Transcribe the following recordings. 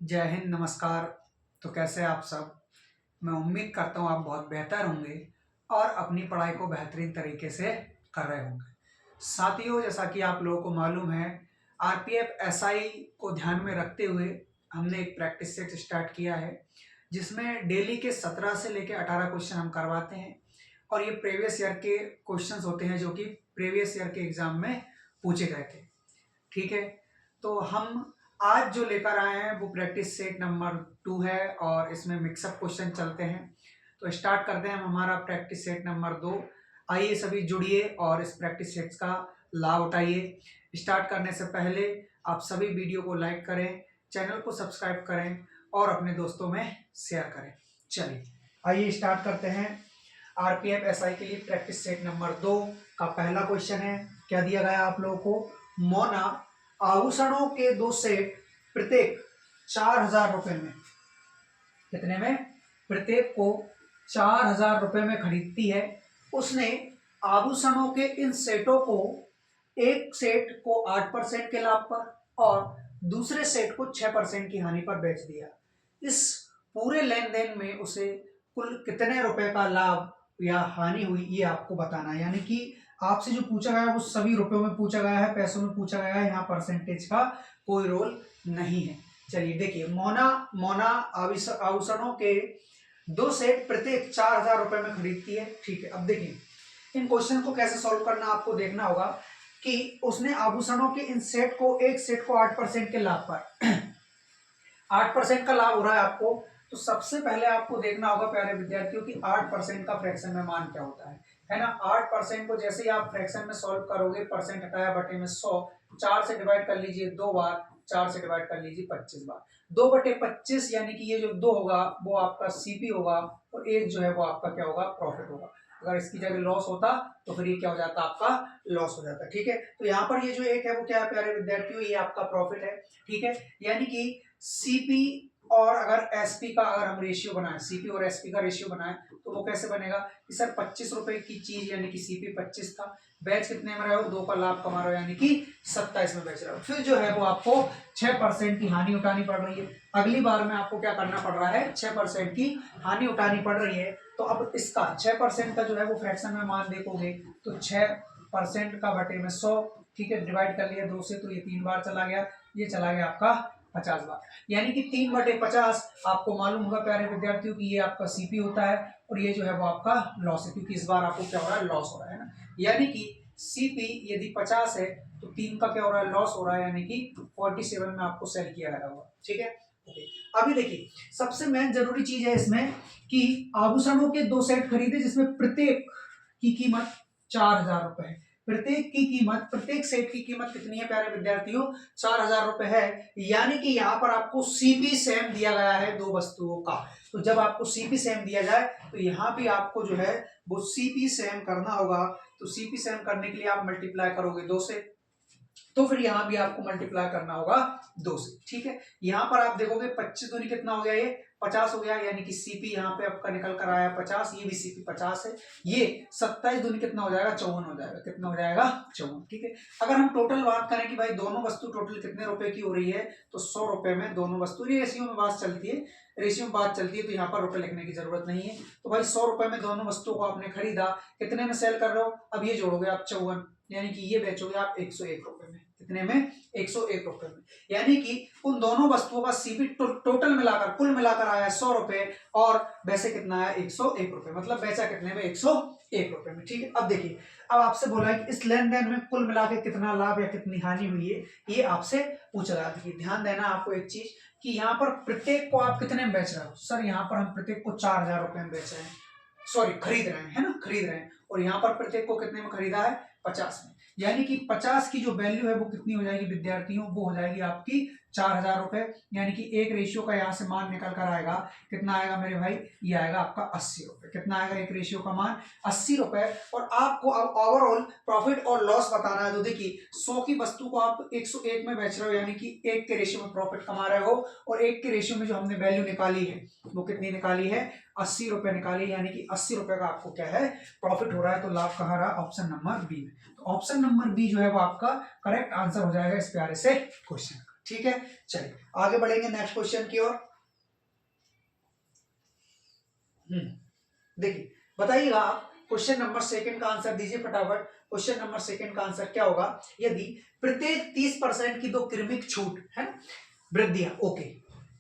जय हिंद, नमस्कार। तो कैसे हैं आप सब। मैं उम्मीद करता हूँ आप बहुत बेहतर होंगे और अपनी पढ़ाई को बेहतरीन तरीके से कर रहे होंगे। साथियों, जैसा कि आप लोगों को मालूम है, आरपीएफ एसआई को ध्यान में रखते हुए हमने एक प्रैक्टिस सेट स्टार्ट किया है, जिसमें डेली के 17 से लेकर 18 क्वेश्चन हम करवाते हैं। और ये प्रीवियस ईयर के क्वेश्चंस होते हैं जो कि प्रीवियस ईयर के एग्जाम में पूछे गए थे। ठीक है, तो हम आज जो लेकर आए हैं वो प्रैक्टिस सेट नंबर 2 है और इसमें मिक्सअप क्वेश्चन चलते हैं। तो स्टार्ट करते हैं हम हमारा प्रैक्टिस सेट नंबर 2। आइए सभी जुड़िए और इस प्रैक्टिस सेट्स का लाभ उठाइए। स्टार्ट करने से पहले आप सभी वीडियो को लाइक करें, चैनल को सब्सक्राइब करें और अपने दोस्तों में शेयर करें। चलिए आइए स्टार्ट करते हैं। आरपीएफ एसआई के लिए प्रैक्टिस सेट नंबर 2 का पहला क्वेश्चन है। क्या दिया गया आप लोगों को? मोना आभूषणों के 2 सेट प्रत्येक 4,000 रुपए में, कितने में? प्रत्येक को 4,000 रुपए में खरीदती है। उसने आभूषणों के इन सेटों को, एक सेट को 8% के लाभ पर और दूसरे सेट को 6% की हानि पर बेच दिया। इस पूरे लेन देन में उसे कुल कितने रुपए का लाभ या हानि हुई, ये आपको बताना है। यानी कि आपसे जो पूछा गया है वो सभी रुपयों में पूछा गया है, पैसों में पूछा गया है, यहाँ परसेंटेज का कोई रोल नहीं है। चलिए देखिए, मोना आभूषणों के 2 सेट प्रत्येक 4,000 रुपए में खरीदती है। ठीक है, अब देखिए इन क्वेश्चन को कैसे सॉल्व करना आपको देखना होगा कि उसने आभूषणों के इन सेट को, एक सेट को 8% के लाभ पर 8% का लाभ हो रहा है आपको। तो सबसे पहले आपको देखना होगा प्यारे विद्यार्थियों की 8% का फ्रैक्शन में मान क्या होता है ना। 8% को जैसे ही आप फ्रैक्शन में सॉल्व करोगे, परसेंट हटाया बटे में 100, 4 से डिवाइड कर लीजिए 2 बार, 4 से डिवाइड कर लीजिए 25 बार, 2/25, यानी कि ये जो 2 होगा वो आपका सीपी होगा और 1 जो है वो आपका क्या होगा? प्रॉफिट होगा। अगर इसकी जगह लॉस होता तो फिर ये क्या हो जाता? आपका लॉस हो जाता। ठीक है, तो यहाँ पर ये जो 1 है वो क्या है प्यारे विद्यार्थियों? ये आपका प्रॉफिट है। ठीक है, यानी कि सीपी और अगर एसपी का अगर हम रेशियो बनाए, सीपी और एसपी का रेशियो बनाए तो वो कैसे बनेगा कि सर 25 रुपए की चीज यानी कि सीपी 25 था, बेच कितने में रहे हो? 2 का लाभ कमा रहे हो यानी कि 27 में बेच रहे हो। फिर जो है वो आपको 6% की हानि उठानी पड़ रही है। अगली बार में आपको क्या करना पड़ रहा है? 6% की हानि उठानी पड़ रही है। तो अब इसका 6% का जो है वो फ्रैक्शन में मान देखोगे तो 6% का बटे में 100, ठीक है, डिवाइड कर लिया 2 से, तो ये 3 बार चला गया, ये चला गया आपका 50 बार, यानी कि 3/50। आपको मालूम होगा प्यारे विद्यार्थियों की ये आपका सीपी होता है और ये जो है वो आपका लॉस है, क्योंकि इस बार आपको क्या हो रहा है? लॉस हो रहा है ना। यानी कि सीपी यदि 50 है तो 3 का क्या हो रहा है? लॉस हो रहा है, यानी कि 47 में आपको सेल किया गया होगा। ठीक है, ओके। अभी देखिए सबसे मेन जरूरी चीज है इसमें कि आभूषणों के 2 सेट खरीदे जिसमें प्रत्येक की कीमत 4,000 रुपए है। प्रत्येक की कीमत, प्रत्येक सेट की कीमत कितनी है प्यारे विद्यार्थियों? 4,000 रुपए है। यानी कि यहाँ पर आपको सीपी सेम दिया गया है 2 वस्तुओं का। तो जब आपको सीपी सेम दिया जाए तो यहाँ भी आपको जो है वो सीपी सेम करना होगा। तो सीपी सेम करने के लिए आप मल्टीप्लाई करोगे 2 से, तो फिर यहां भी आपको मल्टीप्लाई करना होगा 2 से। ठीक है, यहां पर आप देखोगे 25 दूनी कितना हो गया? ये 50 हो गया, यानी कि सीपी यहां पे आपका निकल कर आया 50, ये भी सीपी 50 है। ये 27 दूनी कितना हो जाएगा? 54 हो जाएगा। कितना हो जाएगा? 54। ठीक है, अगर हम टोटल बात करें कि भाई दोनों वस्तु टोटल कितने रुपए की हो रही है, तो 100 रुपए में दोनों वस्तु, ये रेशियो में बात चलती है, रेशियो में बात चलती है, तो यहाँ पर रुपए लिखने की जरूरत नहीं है। तो भाई 100 रुपए में दोनों वस्तुओं को आपने खरीदा, कितने में सेल कर रहे हो? अब ये जोड़ोगे आप 54, यानी कि ये बेचोगे आप 101 रुपए में। कितने में? 101 रुपए में। यानी कि उन दोनों वस्तुओं का सीपी टोटल मिलाकर, कुल मिलाकर आया 100 रुपए और वैसे कितना आया? 101 रुपए। मतलब बेचा कितने में? 101 रुपए में। ठीक है, अब देखिए, अब आपसे बोला है कि इस लेन देन में कुल मिलाकर कितना लाभ या कितनी हानि हुई है, ये आपसे पूछा रहा है। ध्यान देना आपको एक चीज कि यहाँ पर प्रत्येक को आप कितने में बेच रहे हो? सर यहाँ पर हम प्रत्येक को 4,000 रुपए में बेच रहे हैं, सॉरी खरीद रहे हैं, है ना, खरीद रहे हैं। और यहाँ पर प्रत्येक को कितने में खरीदा है? 50 में। यानी कि 50 की जो वैल्यू है वो कितनी हो जाएगी विद्यार्थियों? वो हो जाएगी आपकी 4,000 रुपए। यानी कि एक रेशियो का यहाँ से मान निकल कर आएगा, कितना आएगा मेरे भाई? ये आएगा आपका 80 रुपए। कितना आएगा एक रेशियो का मान? 80 रुपए। और आपको अब ओवरऑल प्रॉफिट और लॉस बताना है। तो देखिए 100 की वस्तु को आप 101 में बेच रहे हो, यानी कि 1 के रेशियो में प्रॉफिट कमा रहे हो, और 1 के रेशियो में जो हमने वैल्यू निकाली है वो कितनी निकाली है? 80 रुपए निकाली, यानी कि 80 रुपए का आपको क्या है? प्रॉफिट हो रहा है। तो लाभ कहाँ रहा? ऑप्शन नंबर बी में। तो ऑप्शन नंबर बी जो है वो आपका करेक्ट आंसर हो जाएगा इस प्यारे से क्वेश्चन का। ठीक है, चलिए आगे बढ़ेंगे नेक्स्ट क्वेश्चन की ओर। देखिए बताइएगा आप, क्वेश्चन नंबर सेकंड का आंसर दीजिए फटाफट। क्वेश्चन नंबर सेकंड का आंसर क्या होगा? यदि प्रत्येक 30% की दो क्रमिक छूट है ना, वृद्धियां, ओके,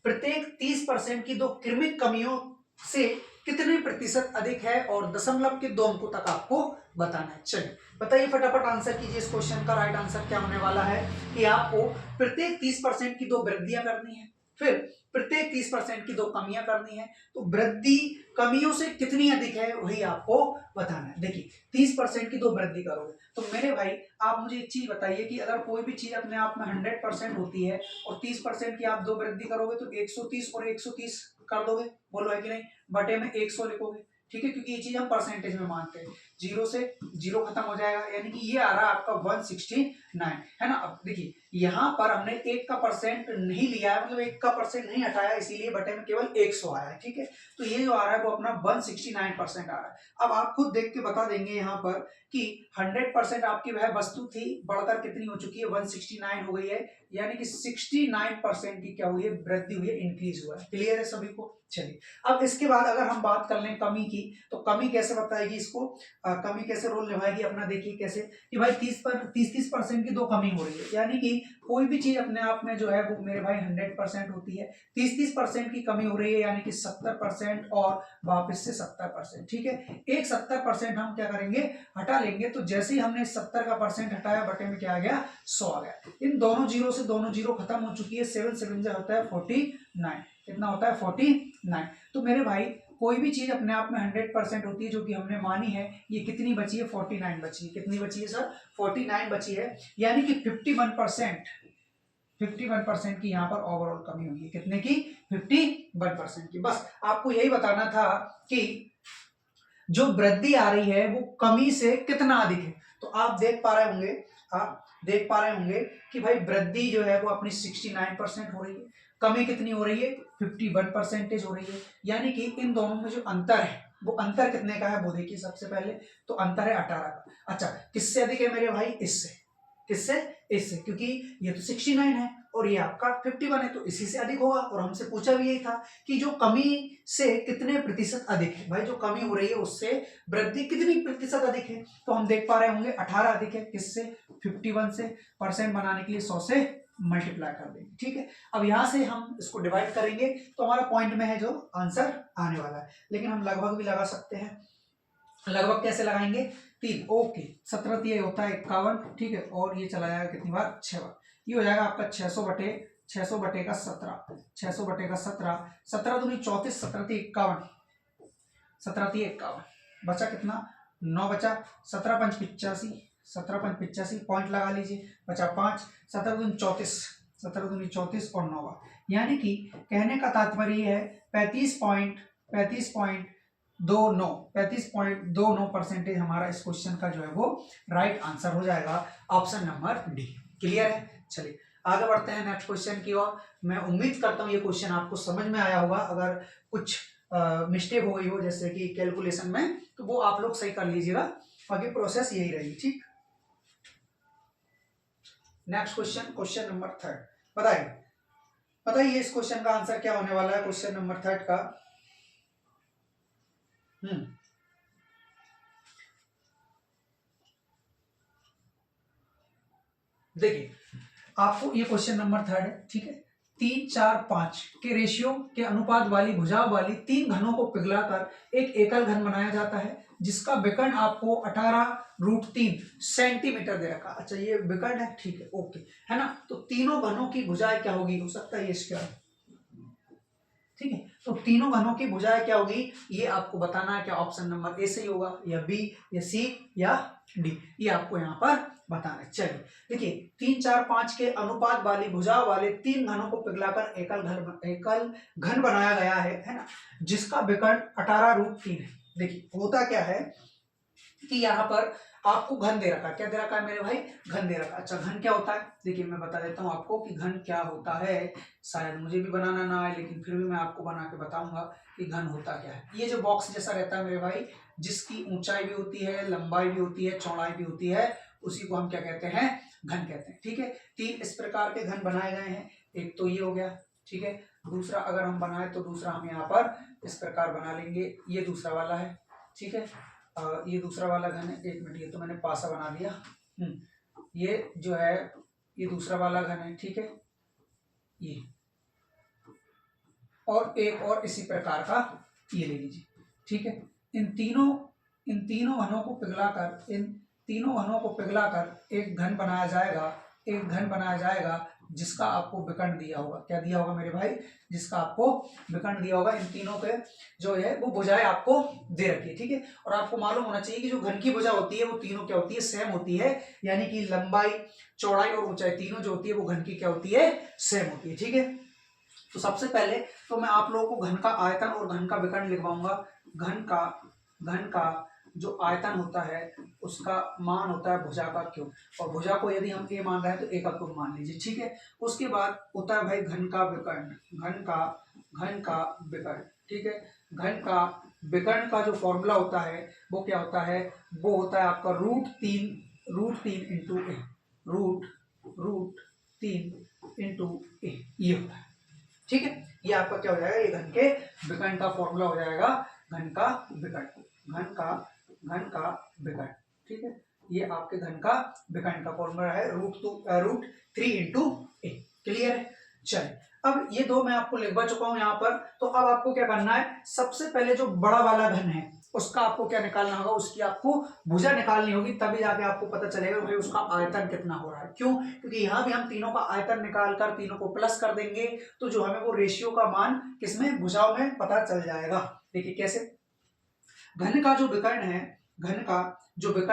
प्रत्येक 30% की दो क्रमिक कमियों से कितने प्रतिशत अधिक है और दशमलव के 2 अंकों तक आपको बताना है। चलिए बताइए फटाफट, आंसर कीजिए। इस क्वेश्चन का राइट आंसर क्या होने वाला है कि आपको प्रत्येक 30% की दो वृद्धियां करनी है, फिर प्रत्येक 30% की दो कमियां करनी है। तो वृद्धि कमियों से कितनी अधिक है वही आपको बताना है। देखिए 30% की दो वृद्धि करोगे तो मेरे भाई आप मुझे एक चीज बताइए कि अगर कोई भी चीज अपने आप में 100% होती है और 30% की आप दो वृद्धि करोगे तो 130 और 130 कर दोगे, बोलो है कि नहीं, बटे में 100 लिखोगे, ठीक है, क्योंकि ये चीज हम परसेंटेज में मानते हैं। 0 से 0 खत्म हो जाएगा, यानी कि ये आ रहा है आपका 169 है ना। अब देखिए यहाँ पर हमने 1 का परसेंट नहीं लिया है, मतलब 1 का परसेंट नहीं हटाया, इसीलिए बटे में केवल 100 आया है, ठीक है। तो ये जो आ रहा है वो अपना 169% आ रहा है। अब आप खुद देख के बता देंगे यहाँ पर कि 100% आपकी वह वस्तु थी, बढ़कर कितनी हो चुकी है, 169 हो गई है, यानी कि 69% की क्या हुई है, वृद्धि हुई है, इंक्रीज हुआ है। क्लियर है सभी को? चलिए अब इसके बाद अगर हम बात कर लें कमी की, तो कमी कैसे बताएगी इसको, कमी कैसे रोल निभाएगी अपना, देखिए कैसे कि भाई 30% की दो कमी हो रही है, यानी कि कोई भी चीज अपने आप में जो है वो मेरे भाई 100% होती है, 30% की कमी हो रही है, यानी कि 70% और वापस से 70%, ठीक है। एक 70% हम क्या करेंगे, हटा लेंगे, तो जैसे ही हमने 70 का परसेंट हटाया बटे में क्या आ गया, 100 आ गया। इन दोनों जीरो से दोनों जीरो खत्म हो चुकी है, 7 7 होता है 49, कितना होता है 49। तो मेरे भाई कोई भी चीज अपने आप में 100% होती है, जो कि हमने मानी है, ये कितनी बची है, 49 बची है। कितनी बची है सर, 49 बची है, यानी कि 51% की यहाँ पर ओवरऑल कमी हुई है। कितने की, 51% की। बस आपको यही बताना था कि जो वृद्धि आ रही है वो कमी से कितना अधिक है। तो आप देख पा रहे होंगे, आप देख पा रहे होंगे कि भाई वृद्धि जो है वो अपनी 69% हो रही है, कमी कितनी हो रही है, 51% हो रही है, यानी कि इन दोनों में जो अंतर है वो अंतर कितने का है वो देखिए। सबसे पहले तो अंतर है 18 का। अच्छा किससे अधिक है मेरे भाई, इससे, किससे, इससे, क्योंकि ये तो 69 है और ये आपका 51 है, तो इसी से अधिक होगा। और हमसे पूछा भी यही था कि जो कमी से कितने प्रतिशत अधिक है, भाई जो कमी हो रही है उससे वृद्धि कितनी प्रतिशत अधिक है, तो हम देख पा रहे होंगे 18 अधिक है, किससे, 51 से। परसेंट बनाने के लिए 100 से मल्टीप्लाई कर देंगे, ठीक है। अब यहां से हम इसको डिवाइड करेंगे तो हमारा पॉइंट में है जो आंसर आने वाला है, लेकिन हम लगभग भी लगा सकते हैं। लगभग कैसे लगाएंगे, 3, ओके, 17 3 होता है 51, ठीक है, और ये चला जाएगा कितनी बार, 6 बार, ये हो जाएगा आपका 600 बटे का 17, 600 बटे का 17, 17 दूनी 34, 17 3 51, 17 3 51, बचा कितना, 9 बचा, 17 5 85, 17 5 85, पॉइंट लगा लीजिए, बचा 5, 17 दूनी 34, 17 दूनी 34 और 9 बार, यानी कि कहने का तात्पर्य है 35.29% हमारा इस क्वेश्चन का जो है वो राइट आंसर हो जाएगा, ऑप्शन नंबर डी। क्लियर है? चलिए आगे बढ़ते हैं नेक्स्ट क्वेश्चन की ओर। मैं उम्मीद करता हूं ये क्वेश्चन आपको समझ में आया होगा। अगर कुछ मिस्टेक हो गई हो जैसे कि कैलकुलेशन में, तो वो आप लोग सही कर लीजिएगा, बाकी प्रोसेस यही रहेगी, ठीक। नेक्स्ट क्वेश्चन, क्वेश्चन नंबर 3, बताइए इस क्वेश्चन का आंसर क्या होने वाला है, क्वेश्चन नंबर 3 का। देखिए आपको ये क्वेश्चन नंबर 3 है, ठीक है। 3 4 5 के रेशियो के अनुपात वाली भुजाओं वाली 3 घनों को पिघलाकर एक एकल घन बनाया जाता है, जिसका विकर्ण आपको 18√3 सेंटीमीटर दे रखा। अच्छा ये विकर्ण है, ठीक है, ओके, है ना। तो तीनों घनों की भुजाएं क्या होगी, हो सकता है ये स्क्वायर, ठीक है। तो तीनों घनों की भुजाएं क्या होगी, ये आपको बताना है। क्या ऑप्शन नंबर ए सही होगा, या बी, या सी, या डी, ये आपको यहाँ पर बताना है। चलिए देखिए 3 4 5 के अनुपात वाली भुजाओं वाले 3 घनों को पिघलाकर एकल घन बनाया गया है ना, जिसका विकर्ण 18√3 है। देखिए होता क्या है कि यहाँ पर आपको घन दे रखा है, क्या दे रखा है मेरे भाई, घन दे रखा है। अच्छा घन क्या होता है, देखिए मैं बता देता हूँ आपको कि घन क्या होता है। शायद मुझे भी बनाना ना आए, लेकिन फिर भी मैं आपको बना के बताऊंगा कि घन होता क्या है। ये जो बॉक्स जैसा रहता है मेरे भाई, जिसकी ऊंचाई भी होती है, लंबाई भी होती है, चौड़ाई भी होती है, उसी को हम क्या कहते हैं, घन कहते हैं। ठीक है, 3 इस प्रकार के घन बनाए गए हैं। एक तो ये हो गया, ठीक है। दूसरा अगर हम बनाए तो दूसरा हम यहाँ पर इस प्रकार बना लेंगे, ये दूसरा वाला है, ठीक है। ये दूसरा वाला घन है, 1 मिनट, ये तो मैंने पासा बना दिया। ये जो है ये दूसरा वाला घन है, ठीक है, ये, और एक और इसी प्रकार का ये ले लीजिए, ठीक है। इन तीनों घनों को पिघलाकर एक घन बनाया जाएगा, जिसका आपको विकर्ण दिया होगा। क्या दिया होगा मेरे भाई? जिसका आपको विकर्ण दिया होगा। इन तीनों के जो है वो भुजाएं आपको दे रखी है, ठीक है। और आपको मालूम होना चाहिए कि जो घन की भुजा होती है वो तीनों क्या होती है, सेम होती है, यानी कि लंबाई, चौड़ाई और ऊंचाई तीनों जो होती है वो घन की क्या होती है, सेम होती है, ठीक है। तो सबसे पहले तो मैं आप लोगों को घन का आयतन और घन का विकर्ण लिखवाऊंगा। घन का जो आयतन होता है उसका मान होता है भुजा का क्यूब, और भुजा को यदि हम a मान रहे हैं तो a का क्यूब मान लीजिए, ठीक है। उसके बाद होता है भाई घन का विकर्ण, ठीक है। घन का विकर्ण का जो फॉर्मूला होता है वो क्या होता है, वो होता है आपका रूट तीन इंटू ए, रूट तीन इंटू ए, ये होता है, ठीक है। ये आपका क्या हो जाएगा, ये घन के विकर्ण का फॉर्मूला हो जाएगा, घन का विकर्ण, ठीक है। ये आपके घन का विकर्ण का फॉर्मूला है रूट 3 इंटू ए, क्लियर है। चलिए, अब ये दो मैं आपको लिखवा चुका हूं यहाँ पर। तो अब आपको क्या करना है, सबसे पहले जो बड़ा वाला घन है उसका आपको क्या निकालना होगा, उसकी आपको भुजा निकालनी होगी, तभी जाके आपको पता चलेगा भाई उसका आयतन कितना हो रहा है। क्यों? क्योंकि यहाँ भी हम तीनों का आयतन निकाल कर तीनों को प्लस कर देंगे तो जो हमें वो रेशियो का मान किसमें, भुजाओं में पता चल जाएगा। देखिए कैसे, घन का जो विकर्ण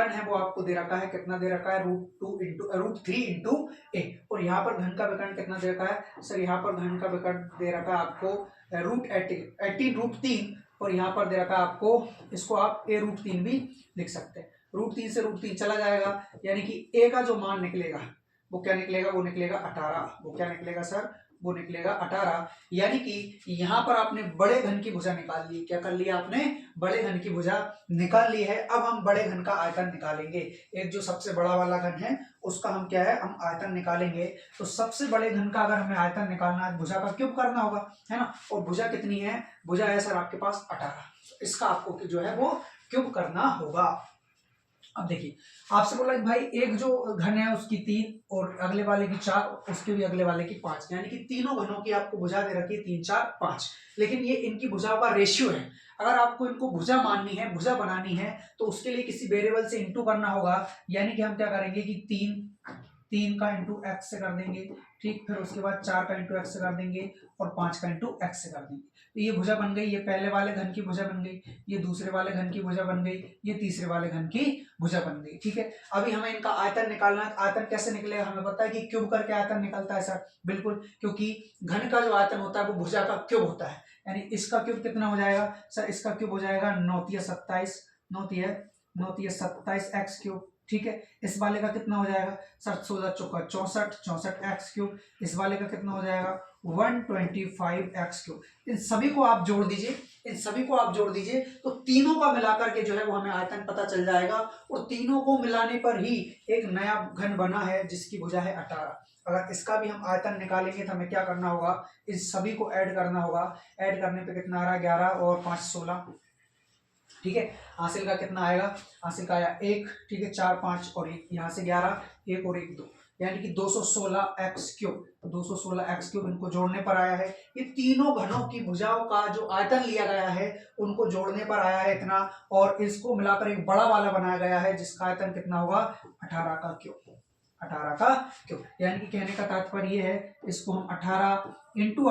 है वो आपको दे रखा है, कितना दे रखा है, रूट 3 इंटू ए। और यहाँ पर घन का विकर्ण कितना दे रखा है सर, यहाँ पर घन का विकर्ण दे रखा है आपको रूट 3, और यहाँ पर दे रखा है आपको, इसको आप a√3 भी लिख सकते हैं। रूट 3 से रूट 3 चला जाएगा, यानी कि a का जो मान निकलेगा वो क्या निकलेगा, वो निकलेगा 18। वो क्या निकलेगा सर, वो निकलेगा 18। यानी कि यहाँ पर आपने बड़े घन की भुजा निकाल ली। क्या कर लिया आपने, बड़े घन की भुजा निकाल ली है। अब हम बड़े घन का आयतन निकालेंगे। एक जो सबसे बड़ा वाला घन है उसका हम क्या है, हम आयतन निकालेंगे। तो सबसे बड़े घन का अगर हमें आयतन निकालना है, भुजा का क्यूब करना होगा, है ना। और भुजा कितनी है, भुजा है सर आपके पास 18। इसका आपको जो है वो क्यूब करना होगा। अब देखिए, आपसे बोला कि भाई एक जो घन है उसकी 3 और अगले वाले की 4, उसके भी अगले वाले की 5, यानी कि तीनों घनों की आपको भुजा दे रखी है 3, 4, 5। लेकिन ये इनकी भुजाओं का रेशियो है। अगर आपको इनको भुजा माननी है, भुजा बनानी है, तो उसके लिए किसी वेरिएबल से इंटू करना होगा। यानी कि हम क्या करेंगे कि 3 का इंटू एक्स से कर देंगे, ठीक। फिर उसके बाद 4 का इंटू एक्स से कर देंगे और 5 का इंटू एक्स से कर देंगे। तो ये भुजा बन गई, ये पहले वाले घन की भुजा बन गई, ये दूसरे वाले घन की भुजा बन गई, ये तीसरे वाले घन की भुजा बन गई, ठीक है। अभी हमें इनका आयतन निकालना है। आयतन कैसे निकलेगा, हमें पता है कि क्यूब करके आयतन निकलता है सर, बिल्कुल, क्योंकि घन का जो आयतन होता है वो भुजा का क्यूब होता है। यानी इसका क्यूब कितना हो जाएगा सर, इसका क्यूब हो जाएगा 9×27 एक्स क्यूब, ठीक है। इस वाले का कितना हो जाएगा सर, 16 चौका 64 एक्स क्यूब। इस वाले का कितना हो जाएगा 125 एक्स क्यूब। इन सभी को आप जोड़ दीजिए, तो तीनों का मिलाकर के जो है वो हमें आयतन पता चल जाएगा। और तीनों को मिलाने पर ही एक नया घन बना है जिसकी भुजा है 18। अगर इसका भी हम आयतन निकालेंगे तो हमें क्या करना होगा, इस सभी को ऐड करना होगा। ऐड करने पे कितना आ रहा है, 11 और 5 16, ठीक है। हासिल का कितना आएगा, हासिल का आया 1, ठीक है। 4 5 और 1, यहाँ से 11, 1 और 1 2, यानी कि 216 एक्स क्यूब। 216 एक्स क्यूब इनको जोड़ने पर आया है। ये तीनों घनों की भुजाओं का जो आयतन लिया गया है उनको जोड़ने पर आया है इतना, और इसको मिलाकर एक बड़ा वाला बनाया गया है जिसका आयतन कितना होगा 18 का क्यूब। 18 का क्यूब, यानी कि कहने का तात्पर्य ये है, इसको हम 18 इंटू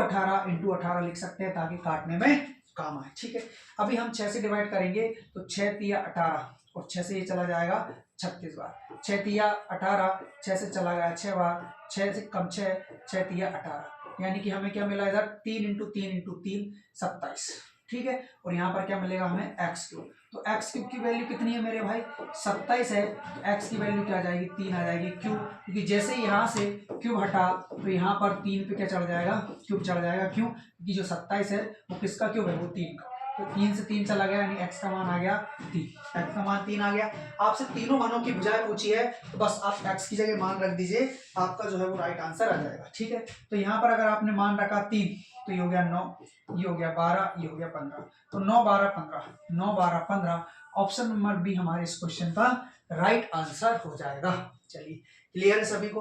18 लिख सकते हैं ताकि काटने में काम आए, ठीक है। अभी हम 6 से डिवाइड करेंगे तो 6 तिया 18 और 6 से ये चला जाएगा 36 बार। 6 तिया 18, 6 से चला गया 6 बार, 6 से कम 6 तिया 18, यानी कि हमें क्या मिला इधर 3 इंटू 3 27, ठीक है। और यहाँ पर क्या मिलेगा हमें एक्स क्यूब। तो एक्स क्यूब की वैल्यू कितनी है मेरे भाई 27 है, तो एक्स की वैल्यू क्या आ जाएगी 3 आ जाएगी। क्यों? क्योंकि जैसे ही यहाँ से क्यूब हटा तो यहाँ पर 3 पे क्या चढ़ जाएगा, क्यूब चढ़ जाएगा। क्यों? क्योंकि जो 27 है वो किसका क्यूब है, वो 3 का। तो 3 से 3 चला गया, यानी x का मान आ गया 3, x का मान 3 आ गया। आपसे तीनों मानों की भुजाएं पूछी है, तो बस आप x की जगह मान रख दीजिए, आपका जो है वो राइट आंसर आ जाएगा। ठीक है, तो यहाँ पर अगर आपने मान रखा 3, तो ये हो गया 9, ये हो गया 12, ये हो गया 15, तो 9 12 15, 9 12 15 ऑप्शन नंबर बी हमारे इस क्वेश्चन का राइट आंसर हो जाएगा। चलिए, क्लियर है सभी को?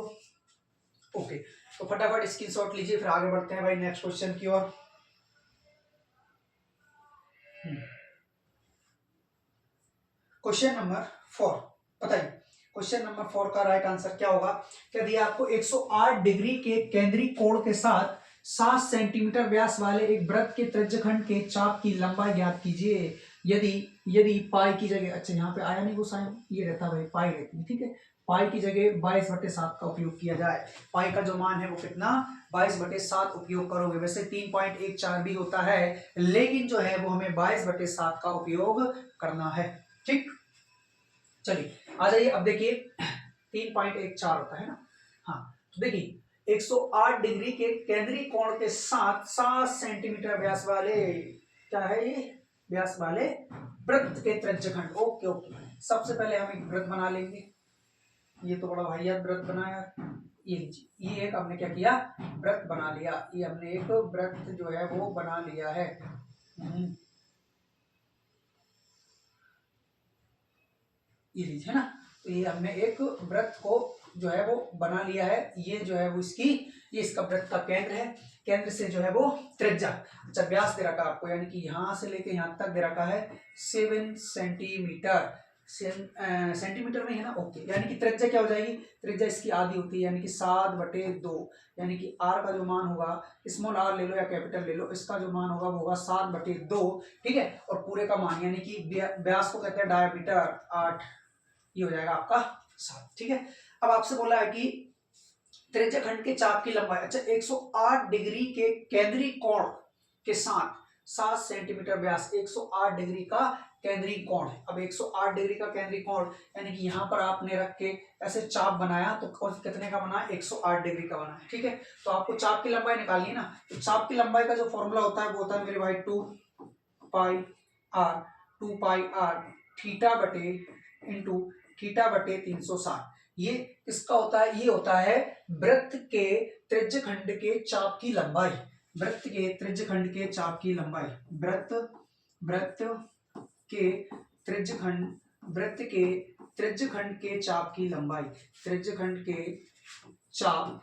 ओके, तो फटाफट स्क्रीनशॉट लीजिए, फिर आगे बढ़ते हैं भाई नेक्स्ट क्वेश्चन की ओर। क्वेश्चन नंबर 4 बताइए, क्वेश्चन नंबर 4 का राइट आंसर क्या होगा? क्या दिया आपको? 108 डिग्री के केंद्रीय कोण के साथ 7 सेंटीमीटर व्यास वाले एक वृत्त के त्रिज्यखंड के चाप की लंबाई ज्ञात कीजिए। यदि यदि पाई की जगह, अच्छा यहाँ पे आया नहीं वो साइन, ये रहता भाई पाई रहती है, ठीक है, पाई की जगह 22/7 का उपयोग किया जाए। पाई का जो मान है वो कितना? 22/7 उपयोग करोगे। वैसे 3.14 भी होता है, लेकिन जो है वो हमें 22/7 का उपयोग करना है। ठीक, चलिए आ जाइए। अब देखिए 3.14 होता है ना, हाँ, तो देखिए 108 डिग्री के केंद्रीय कोण के साथ 7 सेंटीमीटर व्यास वाले, क्या है ये? व्यास वाले वृत्त के त्रिज्यखंड। ओके ओके, सबसे पहले हम एक वृत्त बना लेंगे। ये तो बड़ा वाहियात वृत्त बनाया, ये लीजिए, ये एक हमने क्या किया? वृत्त बना लिया। ये हमने एक वृत्त जो है वो बना लिया है। ये लीजिए ना, तो ये हमने एक वृत्त को जो है वो बना लिया है। ये जो है वो इसकी, ये इसका वृत्त का केंद्र है, केंद्र से जो है वो त्रिज्या, अच्छा व्यास दे रखा है आपको, यानी कि यहां से लेके यहां तक दे रखा है 7 सेंटीमीटर, सेंटीमीटर में है ना, ओके, यानी कि त्रिज्या क्या हो जाएगी? त्रिज्या इसकी आधी होती है, यानी कि 7/2, यानी कि r का जो मान होगा, स्मॉल r ले लो या कैपिटल ले लो, इसका जो मान होगा वो होगा 7/2, ठीक है, और पूरे का मान यानी कि व्यास को कहते हैं डायमीटर 8, ये हो जाएगा आपका 7। ठीक है, अब आपसे बोला है कि त्रिज्यखंड के चाप की लंबाई, अच्छा 108 डिग्री के केंद्रीय कोण के साथ 7 सेंटीमीटर व्यास, 108 डिग्री का केंद्रीय कोण है। अब 108 डिग्री का केंद्रीय कोण यानी कि यहां पर आपने रख के ऐसे चाप बनाया, तो कितने का बना है? 108 डिग्री का बना है। ठीक है, तो आपको चाप की लंबाई निकालनी है ना, तो चाप की लंबाई का जो फॉर्मूला होता है वो होता है मेरे भाई 2πr थीटा बटे इंटू थीटा बटे 360। ये किसका होता है? ये होता है वृत्त के त्रिज्यखंड के चाप की लंबाई, वृत्त के त्रिज्यखंड के चाप की लंबाई, वृत्त के त्रिज्यखंड के चाप की लंबाई, त्रिज्यखंड के चाप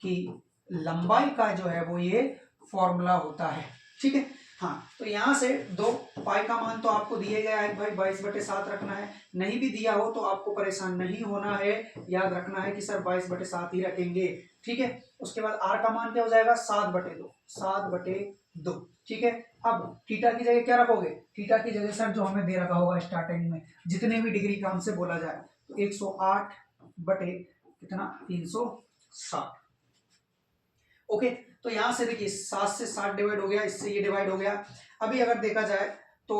की लंबाई का जो है वो ये फॉर्मूला होता है। ठीक है, हाँ, तो यहां से 2 पाई का मान तो आपको दिए गया है भाई, 22/7 रखना है। नहीं भी दिया हो तो आपको परेशान नहीं होना है, याद रखना है कि सर 22/7 ही रखेंगे। ठीक है, उसके बाद आर का मान क्या हो जाएगा? 7/2। ठीक है, अब थीटा की जगह क्या रखोगे? थीटा की जगह सर जो हमें दे रखा होगा स्टार्टिंग में, जितने भी डिग्री का हमसे बोला जाए, तो 108 बटे कितना? 360। ओके, तो यहां से देखिए 7 से 60 डिवाइड हो गया, इससे ये डिवाइड हो गया। अभी अगर देखा जाए तो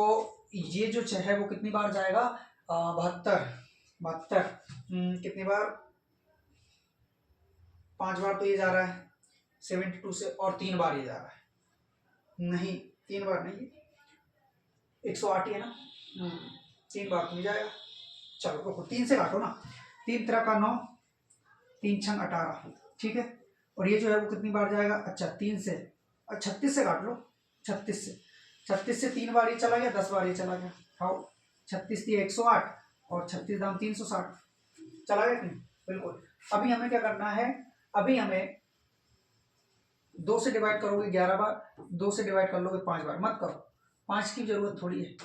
ये जो है वो कितनी बार जाएगा? 72 कितनी बार? 5 बार तो ये जा रहा है 72 से, और 3 बार ये जा रहा है, नहीं 3 बार नहीं, 108 ही है ना, 3 बार तो नहीं जाएगा। चलो रुको, 3 से काटो ना, 3 तरह का 9, 3 छंग 18, ठीक है, और ये जो है वो कितनी बार जाएगा? अच्छा 3 से, 36 से काट लो, 36 से 3 बार ये चला गया, 10 बार ये चला गया। हाउ 36 थी 108 और 36 दाम 360, चला गया कि नहीं? बिल्कुल। अभी हमें क्या करना है? अभी हमें 2 से डिवाइड करोगे 11 बार, 2 से डिवाइड कर लोगे 5 बार, मत करो, 5 की जरूरत थोड़ी है।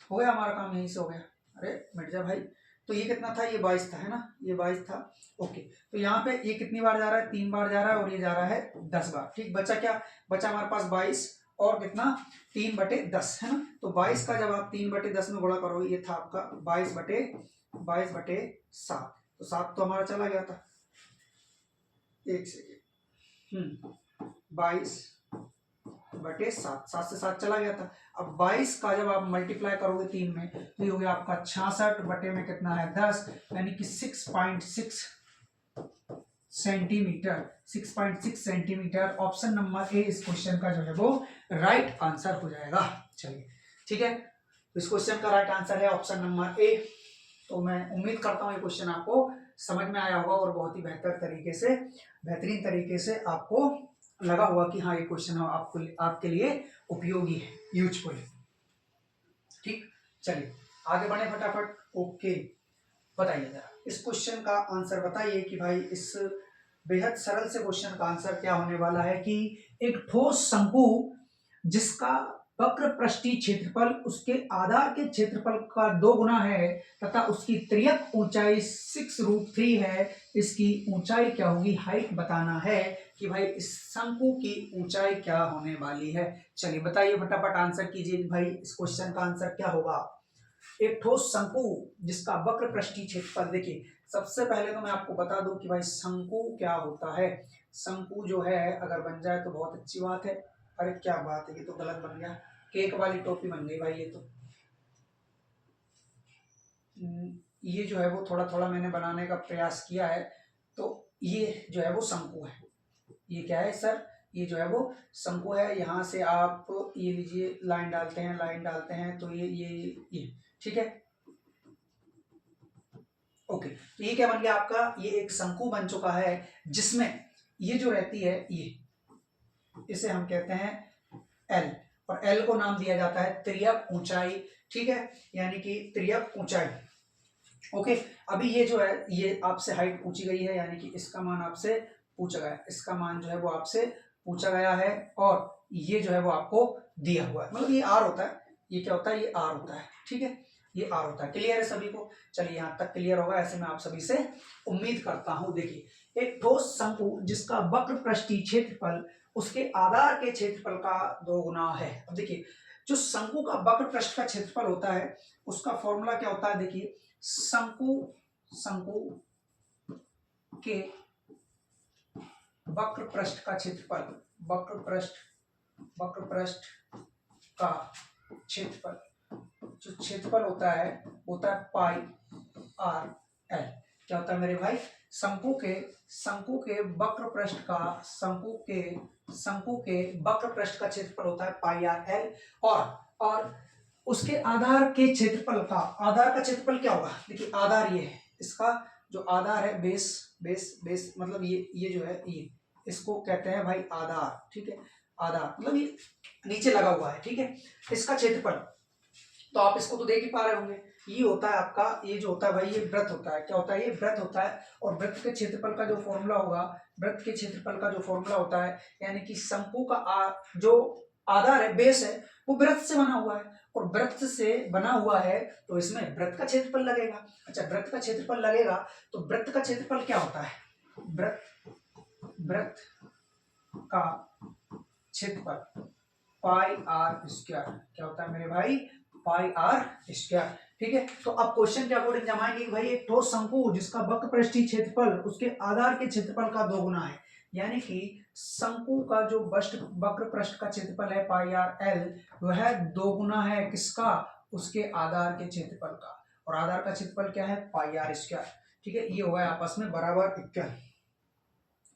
हो गया हमारा काम, यहीं से हो गया। अरे मिट जा भाई, तो ये कितना था? ये 22 था, है ना, ये 22 था। ओके, तो यहाँ पे ये कितनी बार जा रहा है? 3 बार जा रहा है, और ये जा रहा है 10 बार। ठीक, बचा क्या? बचा हमारे पास 22 और कितना? 3/10, है ना। तो 22 का जब आप 3/10 में गुणा करोगे, ये था आपका 22/7, तो 7 तो हमारा चला गया था, एक सेकेंड, 22/7, 7 से 7 चला गया था। अब 22 का जब आप मल्टीप्लाई करोगे 3 में, तो ये हो गया आपका 66 बटे में कितना है? 10, यानी कि 6.6 centimetre, 6.6 centimetre. Option number A इस क्वेश्चन का जो है वो राइट आंसर हो जाएगा। चलिए ठीक है, इस क्वेश्चन का राइट आंसर है ऑप्शन नंबर ए। तो मैं उम्मीद करता हूँ ये क्वेश्चन आपको समझ में आया होगा और बहुत ही बेहतरीन तरीके से आपको लगा होगा कि हाँ ये क्वेश्चन आपके लिए उपयोगी है, यूजफुल है। ठीक, चलिए आगे बढ़े फटाफट। ओके, बताइए जरा इस क्वेश्चन का आंसर बताइए कि भाई इस बेहद सरल से क्वेश्चन का आंसर क्या होने वाला है कि एक ठोस शंकु जिसका वक्र पृष्ठीय क्षेत्रफल उसके आधार के क्षेत्रफल का 2 गुना है तथा उसकी तिर्यक ऊंचाई 6√3 है। इसकी ऊंचाई क्या होगी, हाइट बताना है कि भाई इस शंकु की ऊंचाई क्या होने वाली है। चलिए बताइए फटाफट, आंसर कीजिए भाई इस क्वेश्चन का आंसर क्या होगा। एक ठोस शंकु जिसका वक्र पृष्ठीय क्षेत्रफल, देखिए सबसे पहले तो मैं आपको बता दूं कि भाई शंकु क्या होता है। शंकु जो है अगर बन जाए तो बहुत अच्छी बात है। अरे क्या बात है, ये तो गलत बन गया, केक वाली टोपी बन गई भाई। ये तो ये जो है वो थोड़ा थोड़ा मैंने बनाने का प्रयास किया है। तो ये जो है वो शंकु है। ये क्या है सर, ये जो है वो शंकु है। यहाँ से आप ये लीजिए लाइन डालते हैं तो ये ठीक है। ओके, तो ये क्या बन गया आपका, ये एक शंकु बन चुका है जिसमें ये जो रहती है ये, इसे हम कहते हैं एल, और एल को नाम दिया जाता है तिर्यक ऊंचाई। ठीक है, यानी कि तिर्यक ऊंचाई। ओके, अभी ये जो है ये आपसे हाइट पूछी गई है, यानी कि इसका मान आपसे पूछा गया है, इसका मान जो है वो आपसे पूछा गया है और ये जो है वो आपको दिया हुआ है। मतलब ये आर होता है, ये क्या होता है, ये आर होता है। ठीक है, ये आर होता है। क्लियर है सभी को? चलिए यहाँ तक क्लियर होगा ऐसे मैं आप सभी से उम्मीद करता हूं। देखिए एक ठोस शंकु जिसका वक्र पृष्ठीय क्षेत्रफल उसके आधार के क्षेत्रफल का 2 गुना है। अब देखिए जो शंकु का वक्र पृष्ठ का क्षेत्रफल होता है उसका फॉर्मूला क्या होता है। देखिए शंकु के वक्र पृष्ठ का क्षेत्रफल, वक्र पृष्ठ का क्षेत्रफल, जो क्षेत्रफल होता है पाई आर एल। क्या होता है मेरे भाई, शंकु के वक्र पृष्ठ का शंकु के वक्र पृष्ठ का क्षेत्रफल होता है पाई आर एल, और उसके आधार के क्षेत्रफल का, आधार का क्षेत्रफल क्या होगा। देखिए आधार ये है, इसका जो आधार है बेस मतलब ये जो है ये, इसको कहते हैं भाई आधार। ठीक है, आधार मतलब ये नीचे लगा हुआ है। ठीक है, इसका क्षेत्रफल तो आप इसको तो देख ही पा रहे होंगे, ये होता है आपका, ये जो होता है भाई ये वृत्त होता है। क्या होता है, ये वृत्त होता है। और वृत्त के क्षेत्रफल का जो फॉर्मूला होगा, वृत्त के क्षेत्रफल का जो फॉर्मूला होता है, यानी कि शंकु का जो आधार है, बेस है, वो वृत्त से बना हुआ है, और वृत्त से बना हुआ है तो इसमें वृत्त का क्षेत्रफल लगेगा। अच्छा, वृत्त का क्षेत्रफल लगेगा तो वृत्त का क्षेत्रफल क्या होता है, वृत्त का क्षेत्रफल पाई आर स्क्वायर। क्या होता है मेरे भाई, पाई आर स्क्वायर। ठीक है, तो अब क्वेश्चन के अकॉर्डिंग जमाएंगे कि भाई एक ठोस शंकु जिसका वक्र पृष्ठीय क्षेत्रफल उसके आधार के क्षेत्रफल का 2 गुना है, यानी कि शंकु का जो वक्र पृष्ठ का क्षेत्रफल है पाई आर एल, वह 2 गुना है किसका, उसके आधार के क्षेत्रफल का, और आधार का क्षेत्रफल क्या है, पाई आर स्क्वायर। ठीक है, ये होगा आपस में बराबर 21।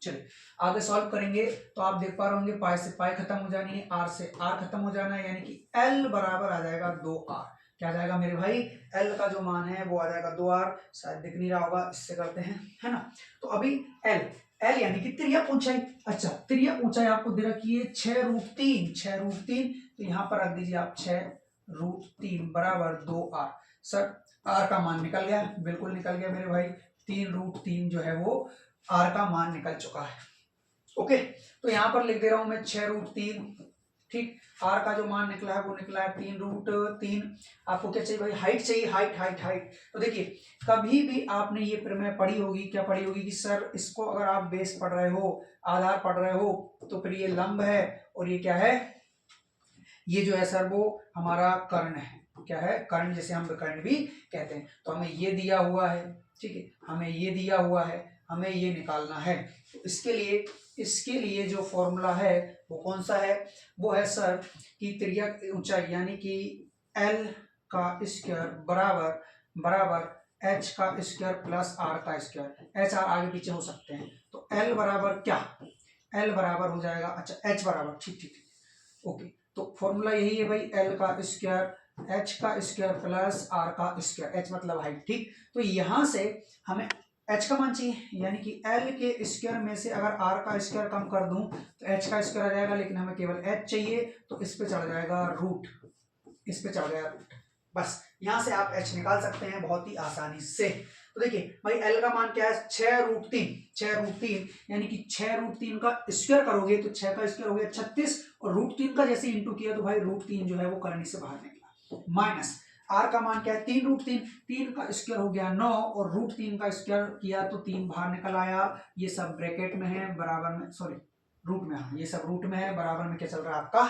चलिए आगे सॉल्व करेंगे तो आप देख पा रहे होंगे पाई से पाई खत्म हो जानी है, आर से आर खत्म हो जाना है, यानी कि एल बराबर आ जाएगा 2r। क्या आ जाएगा मेरे भाई, एल का जो मान है वो आ जाएगा 2r। शायद दिख नहीं रहा होगा, इससे करते हैं, है ना। तो अभी एल यानी कि तिर्यक ऊंचाई। अच्छा, तिर्यक ऊंचाई आपको दे रखी है 6√3, तो यहाँ पर रख दीजिए आप 6√3 बराबर 2r। सर आर का मान निकल गया, बिल्कुल निकल गया मेरे भाई, 3√3 जो है वो आर का मान निकल चुका है। ओके, तो यहां पर लिख दे रहा हूं मैं 6√3। ठीक, आर का जो मान निकला है वो निकला है 3√3। आपको क्या चाहिए भाई, हाइट चाहिए, हाइट। तो देखिए कभी भी आपने ये प्रमेय पढ़ी होगी, क्या पढ़ी होगी कि सर इसको अगर आप बेस पढ़ रहे हो, आधार पढ़ रहे हो, तो फिर ये लंब है और ये क्या है, ये जो है सर वो हमारा कर्ण है। क्या है, कर्ण, जैसे हम कर्ण भी कहते हैं। तो हमें ये दिया हुआ है, ठीक है, हमें ये दिया हुआ है, हमें ये निकालना है। तो इसके लिए जो फॉर्मूला है वो कौन सा है, वो है सर कि तिर्यक ऊंचाई यानी कि एल का स्क्वायर बराबर एच का स्क्वायर प्लस आर का स्क्वायर। एच आर आगे पीछे हो सकते हैं, तो एल बराबर क्या, एल बराबर हो जाएगा, अच्छा एच बराबर, ठीक ठीक ठीक ओके। तो फॉर्मूला यही है भाई, एल का स्क्वायर एच का स्क्वायर प्लस आर का स्क्वायर, एच मतलब हाइट, ठीक। तो यहां से हमें एच का मान चाहिए, यानी कि एल के स्क्वायर में से अगर आर का स्क्वायर कम कर दूं तो एच का स्क्वायर आ जाएगा, लेकिन हमें केवल एच चाहिए, तो इस पे चढ़ जाएगा रूट, इस पे चढ़ गया रूट। बस यहां से आप एच निकाल सकते हैं बहुत ही आसानी से। तो देखिए भाई एल का मान क्या है, 6√3, 6√3 यानी कि 6√3 का स्क्वायर करोगे तो 6 का स्क्वायर हो गया 36, और √3 का जैसे इंटू किया तो भाई √3 जो है वो करनी से बाहर निकला, माइनस आर का मान क्या है 3√3, 3 का स्क्वायर हो गया 9, और √3 का स्क्वायर किया तो 3 बाहर निकल आया। ये सब ब्रैकेट में है, बराबर में, सॉरी रूट में, हाँ ये सब रूट में है, बराबर में क्या चल रहा है आपका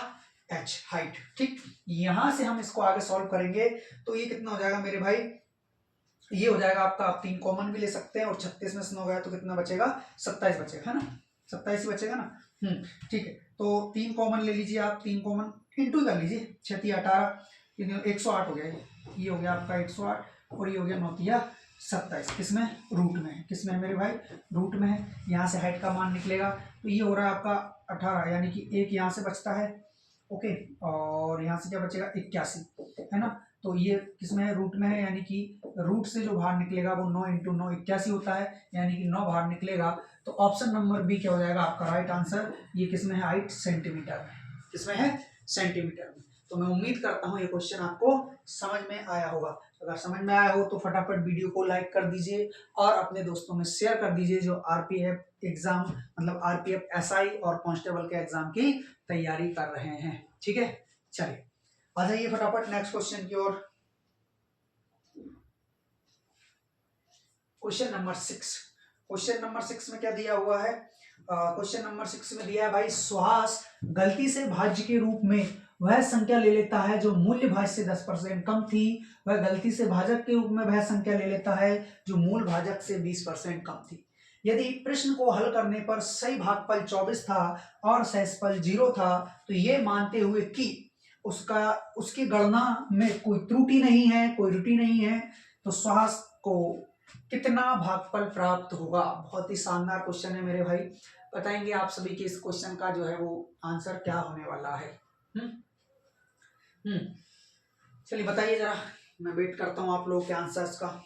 एच हाइट, ठीक। यहां से हम इसको आगे सॉल्व करेंगे तो ये कितना हो जाएगा मेरे भाई, ये हो जाएगा आपका, आप 3 कॉमन भी ले सकते हैं, और 36 में से 9 गया तो कितना बचेगा, 27 बचेगा, है ना, 27 ही बचेगा ना, ठीक है। तो 3 कॉमन ले लीजिए आप, 3 कॉमन इंटू कर लीजिए, 6 18, 108 हो गया, ये हो गया आपका 108, और ये हो गया 9 27, किसमें, रूट में है, किसमें है मेरे भाई, रूट में है। यहाँ से हाइट का मान निकलेगा तो ये हो रहा है आपका 18, यानी कि एक यहाँ से बचता है, ओके, और यहाँ से क्या बचेगा 81, है ना। तो ये किसमें है, रूट में है, यानी कि रूट से जो बाहर निकलेगा वो 9 × 9 81 होता है, यानी कि 9 बाहर निकलेगा। तो ऑप्शन नंबर बी क्या हो जाएगा आपका राइट आंसर। ये किसमें है, हाइट सेंटीमीटर में, किसमें है, सेंटीमीटर में। तो मैं उम्मीद करता हूँ ये क्वेश्चन आपको समझ में आया होगा। अगर समझ में आया हो तो फटाफट वीडियो को लाइक कर दीजिए और अपने दोस्तों में शेयर कर दीजिए जो आरपीएफ एग्जाम, मतलब आरपीएफ एसआई और कांस्टेबल के एग्जाम की तैयारी कर रहे हैं, ठीक है। चलिए आ जाइए फटाफट नेक्स्ट क्वेश्चन की ओर। क्वेश्चन नंबर 6, क्वेश्चन नंबर 6 में क्या दिया हुआ है, क्वेश्चन नंबर 6 में दिया है भाई, सुहास गलती से भाज्य के रूप में वह संख्या ले लेता है जो मूल्य भाज्य से 10% कम थी, वह गलती से भाजक के रूप में वह संख्या ले लेता है जो मूल भाजक से 20% कम थी। यदि प्रश्न को हल करने पर सही भागफल 24 था और सहसफल 0 था, तो ये मानते हुए कि उसकी गणना में कोई त्रुटि नहीं है, कोई त्रुटि नहीं है, तो सुहास को कितना भागफल प्राप्त होगा। बहुत ही शानदार क्वेश्चन है मेरे भाई, बताएंगे आप सभी के इस क्वेश्चन का जो है वो आंसर क्या होने वाला है। चलिए बताइए जरा, मैं वेट करता हूं आप लोगों के आंसर्स का।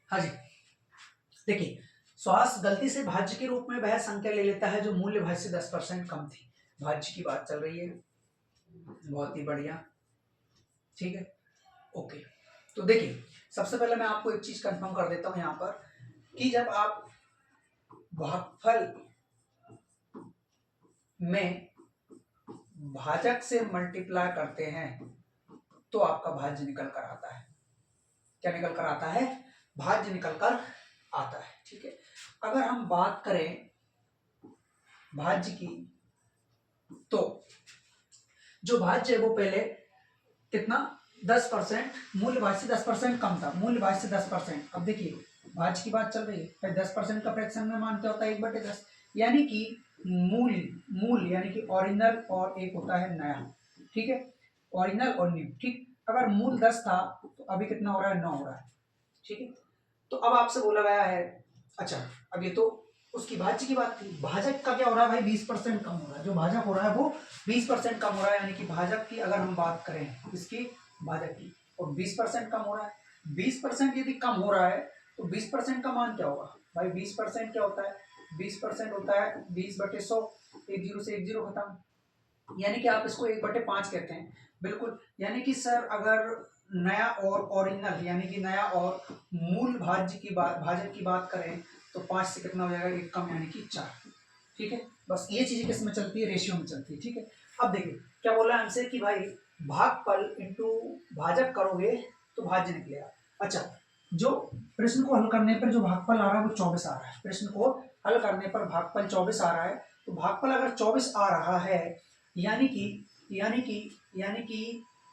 हाँ जी, देखिए सुहास गलती से भाज्य के रूप में वह संख्या ले लेता है जो मूल्य भाज्य से 10% कम थी। भाज्य की बात चल रही है, बहुत ही बढ़िया, ठीक है, ओके। तो देखिए सबसे पहले मैं आपको एक चीज कंफर्म कर देता हूं यहां पर कि जब आप भागफल में भाजक से मल्टीप्लाई करते हैं तो आपका भाज्य निकल कर आता है। क्या निकल कर आता है, भाज्य निकल कर आता है, ठीक है। अगर हम बात करें भाज्य की, तो जो भाज्य है वो पहले कितना 10%, मूल्य भाज्य से 10% कम था, मूल्य भाज्य से 10%। अब देखिए भाज्य की बात चल रही है, 10% का फ्रैक्शन में मानते होता है 1/10, यानी कि मूल यानी कि ओरिजिनल और एक होता है नया, ठीक है, ओरिजिनल और न्यू, ठीक। अगर मूल 10 था तो अभी कितना हो रहा है, 9 हो रहा है, ठीक है। तो अब आपसे बोला गया है, अच्छा अब ये तो उसकी भाज्य की बात थी, भाजक का क्या हो रहा है भाई, 20% कम हो रहा है, जो भाजक हो रहा है वो 20% कम हो रहा है, यानी कि भाजक की अगर हम बात करें इसकी भाजक की, और 20% कम हो रहा है। 20% यदि कम हो रहा है तो 20% का मान क्या होगा भाई, 20% क्या होता है, 20% होता है 20/100, 1 0 से 1 0 खत्म, यानी कि आप इसको 1/5 कहते हैं, बिल्कुल। यानी कि सर अगर नया और ओरिजिनल यानी कि नया और मूल भाज्य की बात, भाजक की बात करें तो 5 से कितना हो जाएगा, 1 कम यानी कि 4, ठीक है। बस ये चीजें किस में चलती है, रेशियो में चलती है, ठीक है। अब देखिए क्या बोला है हमसे कि भाई भागफल इंटू भाजक करोगे तो भाज्य निकलेगा। अच्छा जो प्रश्न को हल करने पर जो भागफल आ रहा है वो 24 आ रहा है। प्रश्न को हल करने पर भागफल 24 आ रहा है। तो भागफल अगर 24 आ रहा है यानी कि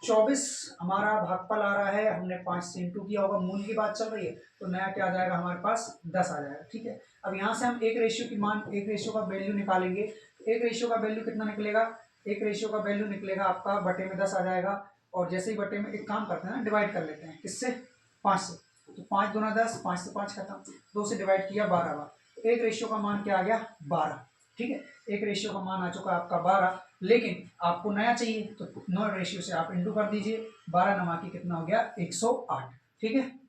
24 हमारा भागफल आ रहा है, हमने 5 से इंटू किया होगा, मूल की बात चल रही है, तो नया क्या आ जाएगा हमारे पास 10 आ जाएगा। ठीक है, अब यहाँ से हम एक रेशियो का वैल्यू निकालेंगे। एक रेशियो का वैल्यू कितना निकलेगा, एक रेशियो का वैल्यू निकलेगा आपका बटे में 10 आ जाएगा। और जैसे ही बटे में एक काम करते हैं ना, डिवाइड कर लेते हैं, किससे, 5 से। तो 5 दूना 10, 5 से 5 खत्म, 2 से डिवाइड किया 12 बार, तो एक रेशियो का मान क्या आ गया 12। ठीक है, एक रेशियो का मान आ चुका आपका 12, लेकिन आपको नया चाहिए तो 9 रेशियो से आप इंटू कर दीजिए, 12 नमा की कितना हो गया 108। ठीक है,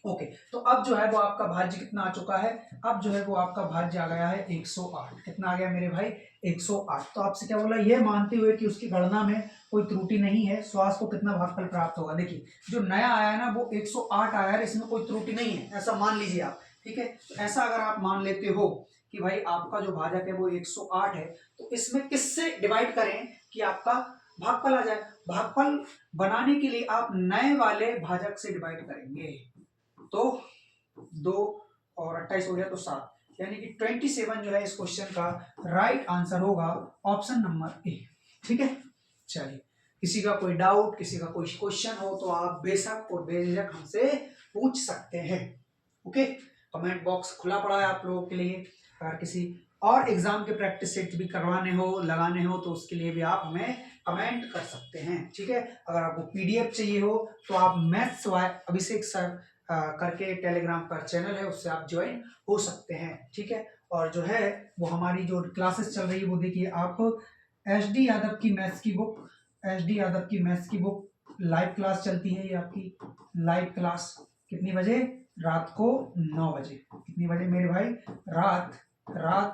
ओके। तो अब जो है वो आपका भाज्य कितना आ चुका है, अब जो है वो आपका भाज्य आ गया है 108। कितना आ गया मेरे भाई 108। तो आपसे क्या बोला, ये मानते हुए कि उसकी गणना में कोई त्रुटि नहीं है, श्वास को कितना भागफल प्राप्त होगा। देखिए जो नया आया है ना वो 108 आया है, इसमें कोई त्रुटि नहीं है, ऐसा मान लीजिए आप। ठीक है, तो ऐसा अगर आप मान लेते हो कि भाई आपका जो भाजक है वो 108 है, तो इसमें किससे डिवाइड करें कि आपका भागफल आ जाए। भागफल बनाने के लिए आप नए वाले भाजक से डिवाइड करेंगे, तो 2 और 28 हो गया तो 7, यानी कि 27 जो है इस क्वेश्चन का राइट आंसर होगा ऑप्शन नंबर ए। ठीक है, चलिए, किसी का कोई डाउट, किसी का कोई क्वेश्चन हो तो आप बेशक और बेझिझक हमसे पूछ सकते हैं। ओके, कमेंट बॉक्स खुला पड़ा है आप लोगों के लिए। अगर किसी और एग्जाम के प्रैक्टिस सेट भी करवाने हो, लगाने हो, तो उसके लिए भी आप हमें कमेंट कर सकते हैं। ठीक है, अगर आपको पीडीएफ चाहिए हो तो आप मैथ्स अभिषेक सर करके टेलीग्राम पर चैनल है, उससे आप ज्वाइन हो सकते हैं। ठीक है, और जो है वो हमारी जो क्लासेस चल रही है वो देखिए आप, एचडी यादव की मैथ्स की बुक लाइव क्लास चलती है। ये आपकी लाइव क्लास कितनी बजे, रात को 9 बजे। कितनी बजे मेरे भाई, रात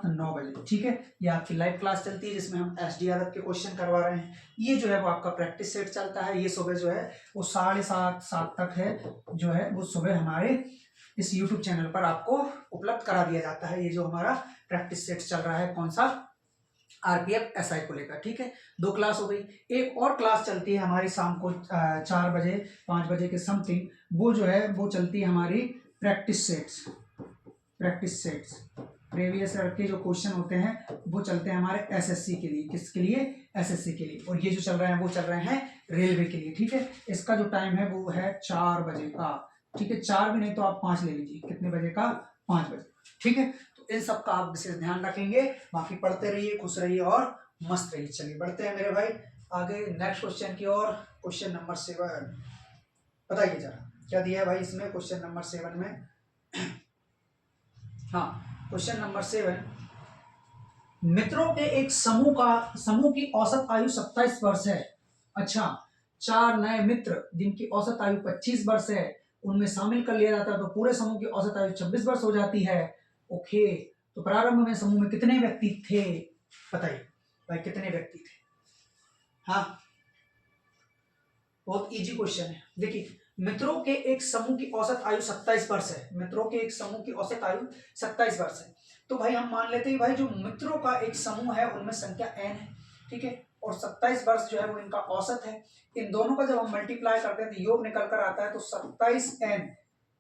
9 बजे। ठीक है, ये आपकी लाइव क्लास चलती है जिसमें हम एचडी यादव के क्वेश्चन करवा रहे हैं। ये जो है वो आपका प्रैक्टिस सेट चलता है, ये सुबह जो है वो 7:30 तक है, जो है वो सुबह हमारे इस यूट्यूब चैनल पर आपको उपलब्ध करा दिया जाता है। ये जो हमारा प्रैक्टिस सेट चल रहा है, कौन सा, आरपीएफ एसआई को लेकर। ठीक है, 2 क्लास हो गई। एक और क्लास चलती है हमारी शाम को 4 बजे 5 बजे के समथिंग, वो जो है वो चलती है हमारी प्रैक्टिस सेट्स प्रीवियस ईयर के जो क्वेश्चन होते हैं वो चलते हैं हमारे एसएससी के लिए। किसके लिए, एसएससी के लिए। और ये जो चल रहे हैं वो चल रहे हैं रेलवे के लिए। ठीक है, इसका जो टाइम है वो है 4 बजे का। ठीक है, 4 भी नहीं तो आप 5 ले लीजिए, कितने बजे का, 5 बजे। ठीक है, तो इन सब का आप विशेष ध्यान रखेंगे। बाकी पढ़ते रहिए, खुश रहिए और मस्त रहिए। चलिए बढ़ते हैं मेरे भाई आगे नेक्स्ट क्वेश्चन की ओर। क्वेश्चन नंबर 7 बताइए जरा क्या दिया है भाई इसमें, क्वेश्चन नंबर 7 में। हाँ, क्वेश्चन नंबर 7, मित्रों के एक समूह की औसत आयु 27 वर्ष है। अच्छा, 4 नए मित्र जिनकी औसत आयु 25 वर्ष है उनमें शामिल कर लिया जाता है तो पूरे समूह की औसत आयु 26 वर्ष हो जाती है। ओके, तो प्रारंभ में समूह में कितने व्यक्ति थे, बताइए भाई कितने व्यक्ति थे। हाँ, बहुत इजी क्वेश्चन है। देखिए, मित्रों के एक समूह की औसत आयु 27 वर्ष है। मित्रों के एक समूह की औसत आयु 27 वर्ष है। तो भाई हम मान लेते हैं भाई जो मित्रों का एक समूह है उनमें संख्या n है। ठीक है, और 27 वर्ष जो है वो इनका औसत है। इन दोनों का जब हम मल्टीप्लाई करते हैं तो योग निकल कर आता है, तो 27n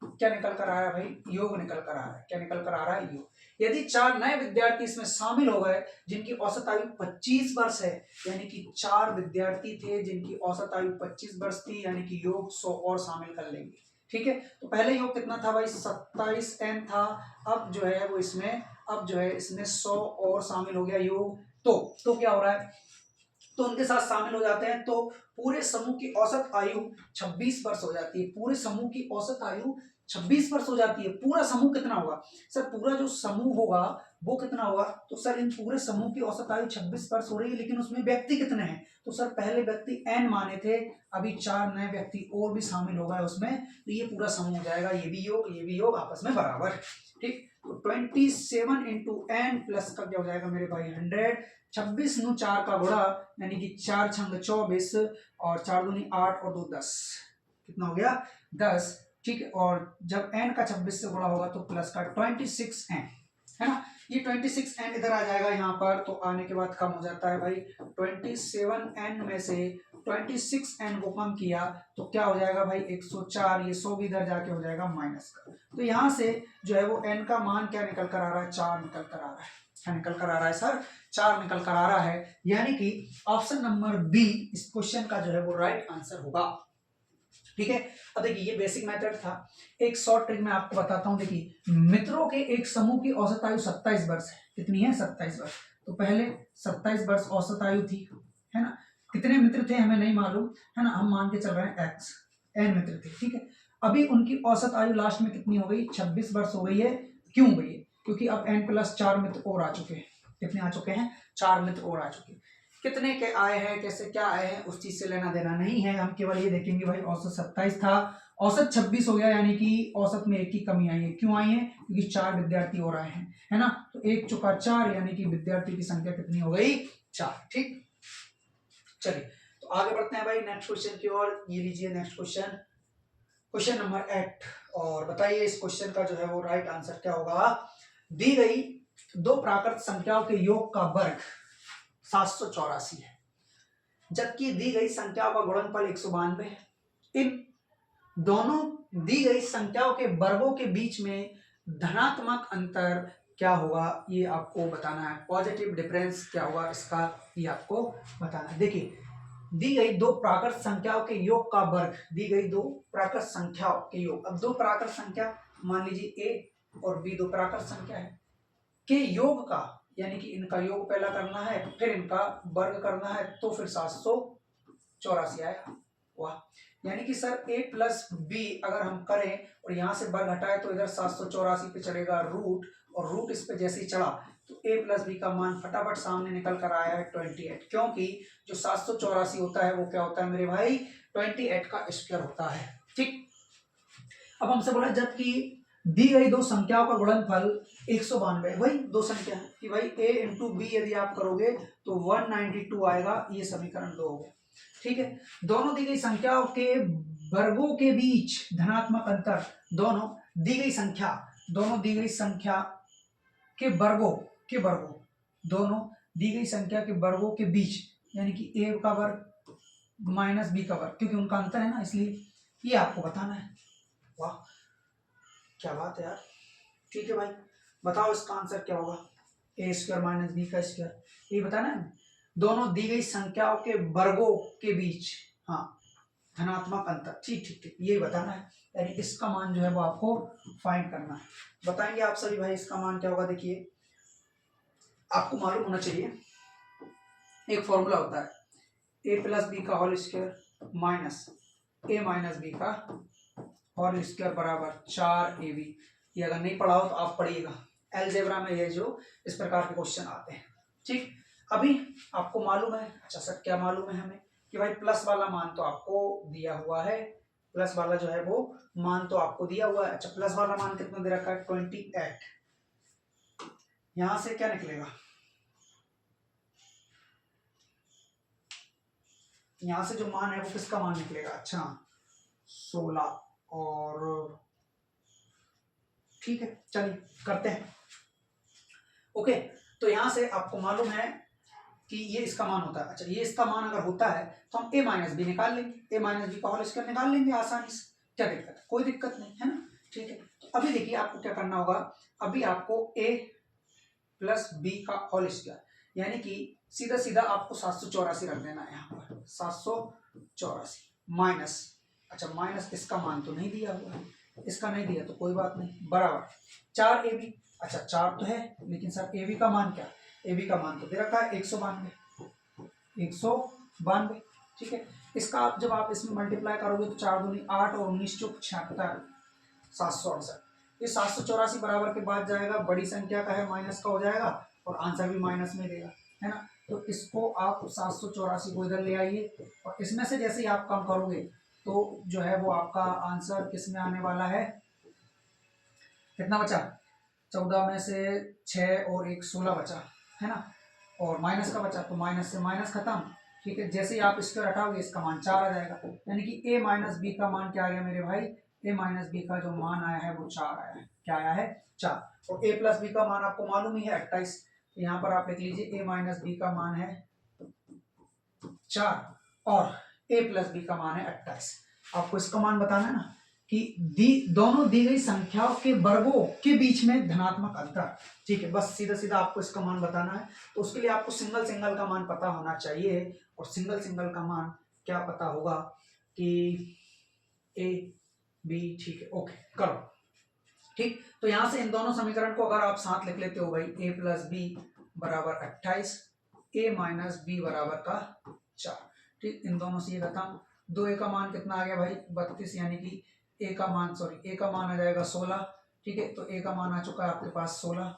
क्या निकल कर आ रहा है भाई, योग निकल कर आ रहा है। क्या निकल कर आ रहा है, योग। यदि 4 नए विद्यार्थी इसमें शामिल हो गए जिनकी औसत आयु 25 वर्ष है, यानी कि 4 विद्यार्थी थे जिनकी औसत आयु 25 वर्ष थी, यानी कि योग 100 और शामिल कर लेंगे। ठीक है, तो पहले योग कितना था भाई, 27n था। अब जो है वो इसमें, अब जो है इसमें 100 और शामिल हो गया योग। तो क्या हो रहा है, तो उनके साथ शामिल हो जाते हैं तो पूरे समूह की औसत आयु 26 वर्ष हो जाती है। पूरे समूह की औसत आयु 26 वर्ष हो जाती है। पूरा समूह कितना होगा सर, पूरा जो समूह होगा वो कितना होगा, तो सर इन पूरे समूह की औसत आयु 26 वर्ष हो रही है, लेकिन उसमें व्यक्ति कितने हैं, तो सर पहले व्यक्ति n माने थे, अभी 4 नए व्यक्ति और भी शामिल हो गए उसमें, तो ये पूरा समूह हो जाएगा। ये भी योग आपस में बराबर। ठीक, तो 27 इंटू n प्लस का क्या हो जाएगा मेरे भाई 100। 26 नु 4 का गुणा, यानी कि 4 छंग 24 और 4 दूनी 8 और 2 10, कितना हो गया 10। ठीक है, और जब n का 26 से गुणा होगा तो प्लस का 26n है ना, ये 26n इधर आ जाएगा यहाँ पर, तो आने के बाद कम हो जाता है भाई। 27n में से 26n को कम किया तो क्या हो जाएगा भाई 104, ये 100 भी इधर जाके हो जाएगा माइनस का। तो यहाँ से जो है वो n का मान क्या निकल कर आ रहा है, 4 निकल कर आ रहा है। क्या निकल कर आ रहा है सर, 4 निकल कर आ रहा है। यानी कि ऑप्शन नंबर बी इस क्वेश्चन का जो है वो राइट आंसर होगा। ठीक है, अब देखिए ये बेसिक मेथड था। एक शॉर्ट ट्रिक मैं आपको बताता हूं। देखिए मित्रों के एक समूह की औसत आयु 27 वर्ष है। कितनी है, 27 वर्ष। तो पहले 27 वर्ष औसत आयु थी, है ना। कितने मित्र थे हमें नहीं मालूम, है ना, हम मान के चल रहे हैं एक्स, एन मित्र थे। ठीक है, अभी उनकी औसत आयु लास्ट में कितनी हो गई, 26 वर्ष हो गई है। क्यों हो गई है, क्योंकि अब n प्लस 4 मित्र और आ चुके हैं। कितने आ चुके हैं, 4 मित्र और आ चुके हैं। कितने के आए हैं, कैसे क्या आए हैं, उस चीज से लेना देना नहीं है। हम केवल ये देखेंगे भाई औसत 27 था, औसत 26 हो गया, यानी कि औसत में 1 की कमी आई है। क्यों आई है, क्योंकि 4 विद्यार्थी और आए हैं, है ना। तो 1 चुका 4, यानी कि विद्यार्थी की संख्या कितनी हो गई, 4। ठीक, चलिए तो आगे बढ़ते हैं भाई नेक्स्ट क्वेश्चन की ओर। ये लीजिए नेक्स्ट क्वेश्चन, क्वेश्चन नंबर 8। और बताइए इस क्वेश्चन का जो है वो राइट आंसर क्या होगा। दी गई दो प्राकृत संख्याओं के योग का वर्ग 784 है, जबकि दी गई संख्याओं का गुणनफल 192 है। इन दोनों दी गई संख्याओं के वर्गों के बीच में धनात्मक अंतर क्या होगा, ये आपको बताना है। पॉजिटिव डिफरेंस क्या होगा इसका, ये आपको बताना है। देखिए दी गई दो प्राकृत संख्याओं के योग का वर्ग, दी गई दो प्राकृत संख्याओं के योग। अब दो प्राकृत संख्या मान लीजिए a और b दो प्राकृत संख्या है, के योग का, यानी कि इनका योग पहला करना है फिर इनका वर्ग करना है, तो फिर 784 आएगा। वाह, यानी कि सर a प्लस बी अगर हम करें और यहाँ से वर्ग हटाए तो इधर 784 पे चलेगा रूट, और रूट इस पे जैसे ही चढ़ा तो a प्लस बी का मान फटाफट सामने निकल कर आया है 28, क्योंकि जो 784 होता है वो क्या होता है मेरे भाई, 28 का स्क्वायर होता है। ठीक, अब हमसे बोला जबकि दी गई दो संख्याओं का गुणनफल 192, वही दो संख्या है कि भाई a इंटू बी यदि आप करोगे तो 192 आएगा, ये समीकरण 2 हो गया। ठीक है, दोनों दी गई संख्याओं के वर्गों के बीच धनात्मक अंतर, दोनों दी गई संख्या, दोनों दी गई संख्या के वर्गों दोनों दी गई संख्या के वर्गों के बीच, यानी कि a का वर्ग माइनस बी का वर्ग, क्योंकि उनका अंतर है ना, इसलिए ये आपको बताना है। वाह क्या बात है यार। ठीक है भाई, बताओ इसका आंसर क्या होगा, ए स्क्वायर माइनस बी का स्क्वायर, ये बताना है। दोनों दी गई संख्याओं के वर्गों के बीच, हाँ, धनात्मक अंतर। ठीक ठीक ठीक, ये बताना है, यानी इसका मान जो है वो आपको फाइंड करना है। बताएंगे आप सभी भाई इसका मान क्या होगा। देखिए आपको मालूम होना चाहिए, एक फॉर्मूला होता है ए प्लस बी का होल स्क्वायर माइनस ए माइनस बी का होल स्क्वायर बराबर 4ab। ये अगर नहीं पढ़ा हो तो आप पढ़िएगा, अलजेब्रा में ये जो इस प्रकार के क्वेश्चन आते हैं। ठीक, अभी आपको मालूम है, अच्छा सर क्या मालूम है हमें, कि भाई प्लस वाला मान तो आपको दिया हुआ है, प्लस वाला जो है वो मान तो आपको दिया हुआ है। अच्छा प्लस वाला मान कितना दे रखा है, 28। यहां से क्या निकलेगा, यहां से जो मान है वो किसका मान निकलेगा, अच्छा 16। और ठीक है चलिए करते हैं। ओके, तो यहां से आपको मालूम है कि ये इसका मान होता है। अच्छा ये इसका मान अगर होता है तो हम a माइनस बी निकाल लेंगे, a माइनस बी का होल स्क्वायर निकाल लेंगे आसानी से, क्या दिक्कत है, कोई दिक्कत नहीं है ना। ठीक है, तो अभी देखिए आपको क्या करना होगा, अभी आपको a प्लस बी का होल स्क्वायर, यानी कि सीधा सीधा आपको 784 रख देना है यहाँ पर, 784 माइनस, अच्छा माइनस इसका मान तो नहीं दिया हुआ है, इसका नहीं दिया तो कोई बात नहीं, बराबर 4ab। अच्छा 4 तो है, लेकिन सर ab का मान क्या, ab का मान तो दे रखा है 192। ठीक है, इसका आप जब आप इसमें मल्टीप्लाई करोगे तो 4 दूनी 8 और 19 चौक 76, 768। ये 784 बराबर के बाद जाएगा, बड़ी संख्या का है माइनस का हो जाएगा, और आंसर भी माइनस में देगा, है ना। तो इसको आप 784 को इधर ले आइए, और इसमें से जैसे ही आप कम करोगे तो जो है वो आपका आंसर किस में आने वाला है, कितना बचा, 14 में से 6 और 1 16 बचा, है ना, और माइनस का बचा, तो माइनस से माइनस खत्म। ठीक है, जैसे ही आप इसको हटाओगे इसका मान 4 आ जाएगा, यानी कि a माइनस बी का मान क्या आ गया मेरे भाई, a माइनस बी का जो मान आया है वो 4 आया है, क्या आया है 4। और a प्लस बी का मान आपको मालूम ही है 28, तो यहाँ पर आप लिख लीजिए a माइनस बी का मान है 4, और a प्लस बी का मान है 28। आपको इसका मान बताना है ना कि दोनों दी गई संख्याओं के वर्गों के बीच में धनात्मक अंतर। ठीक है, बस सीधा सीधा आपको इसका मान बताना है। तो उसके लिए आपको सिंगल सिंगल का मान पता होना चाहिए, और सिंगल सिंगल का मान क्या पता होगा कि ए बी। ठीक है, ओके करो। ठीक, तो यहां से इन दोनों समीकरण को अगर आप साथ लिख लेते हो भाई, a प्लस बी बराबर 28, a माइनस बी बराबर का 4। ठीक, इन दोनों से ये खत्म। 2a का मान कितना आ गया भाई 32, यानी कि a का मान आ जाएगा 16। ठीक है, तो a का मान आ चुका है आपके पास 16,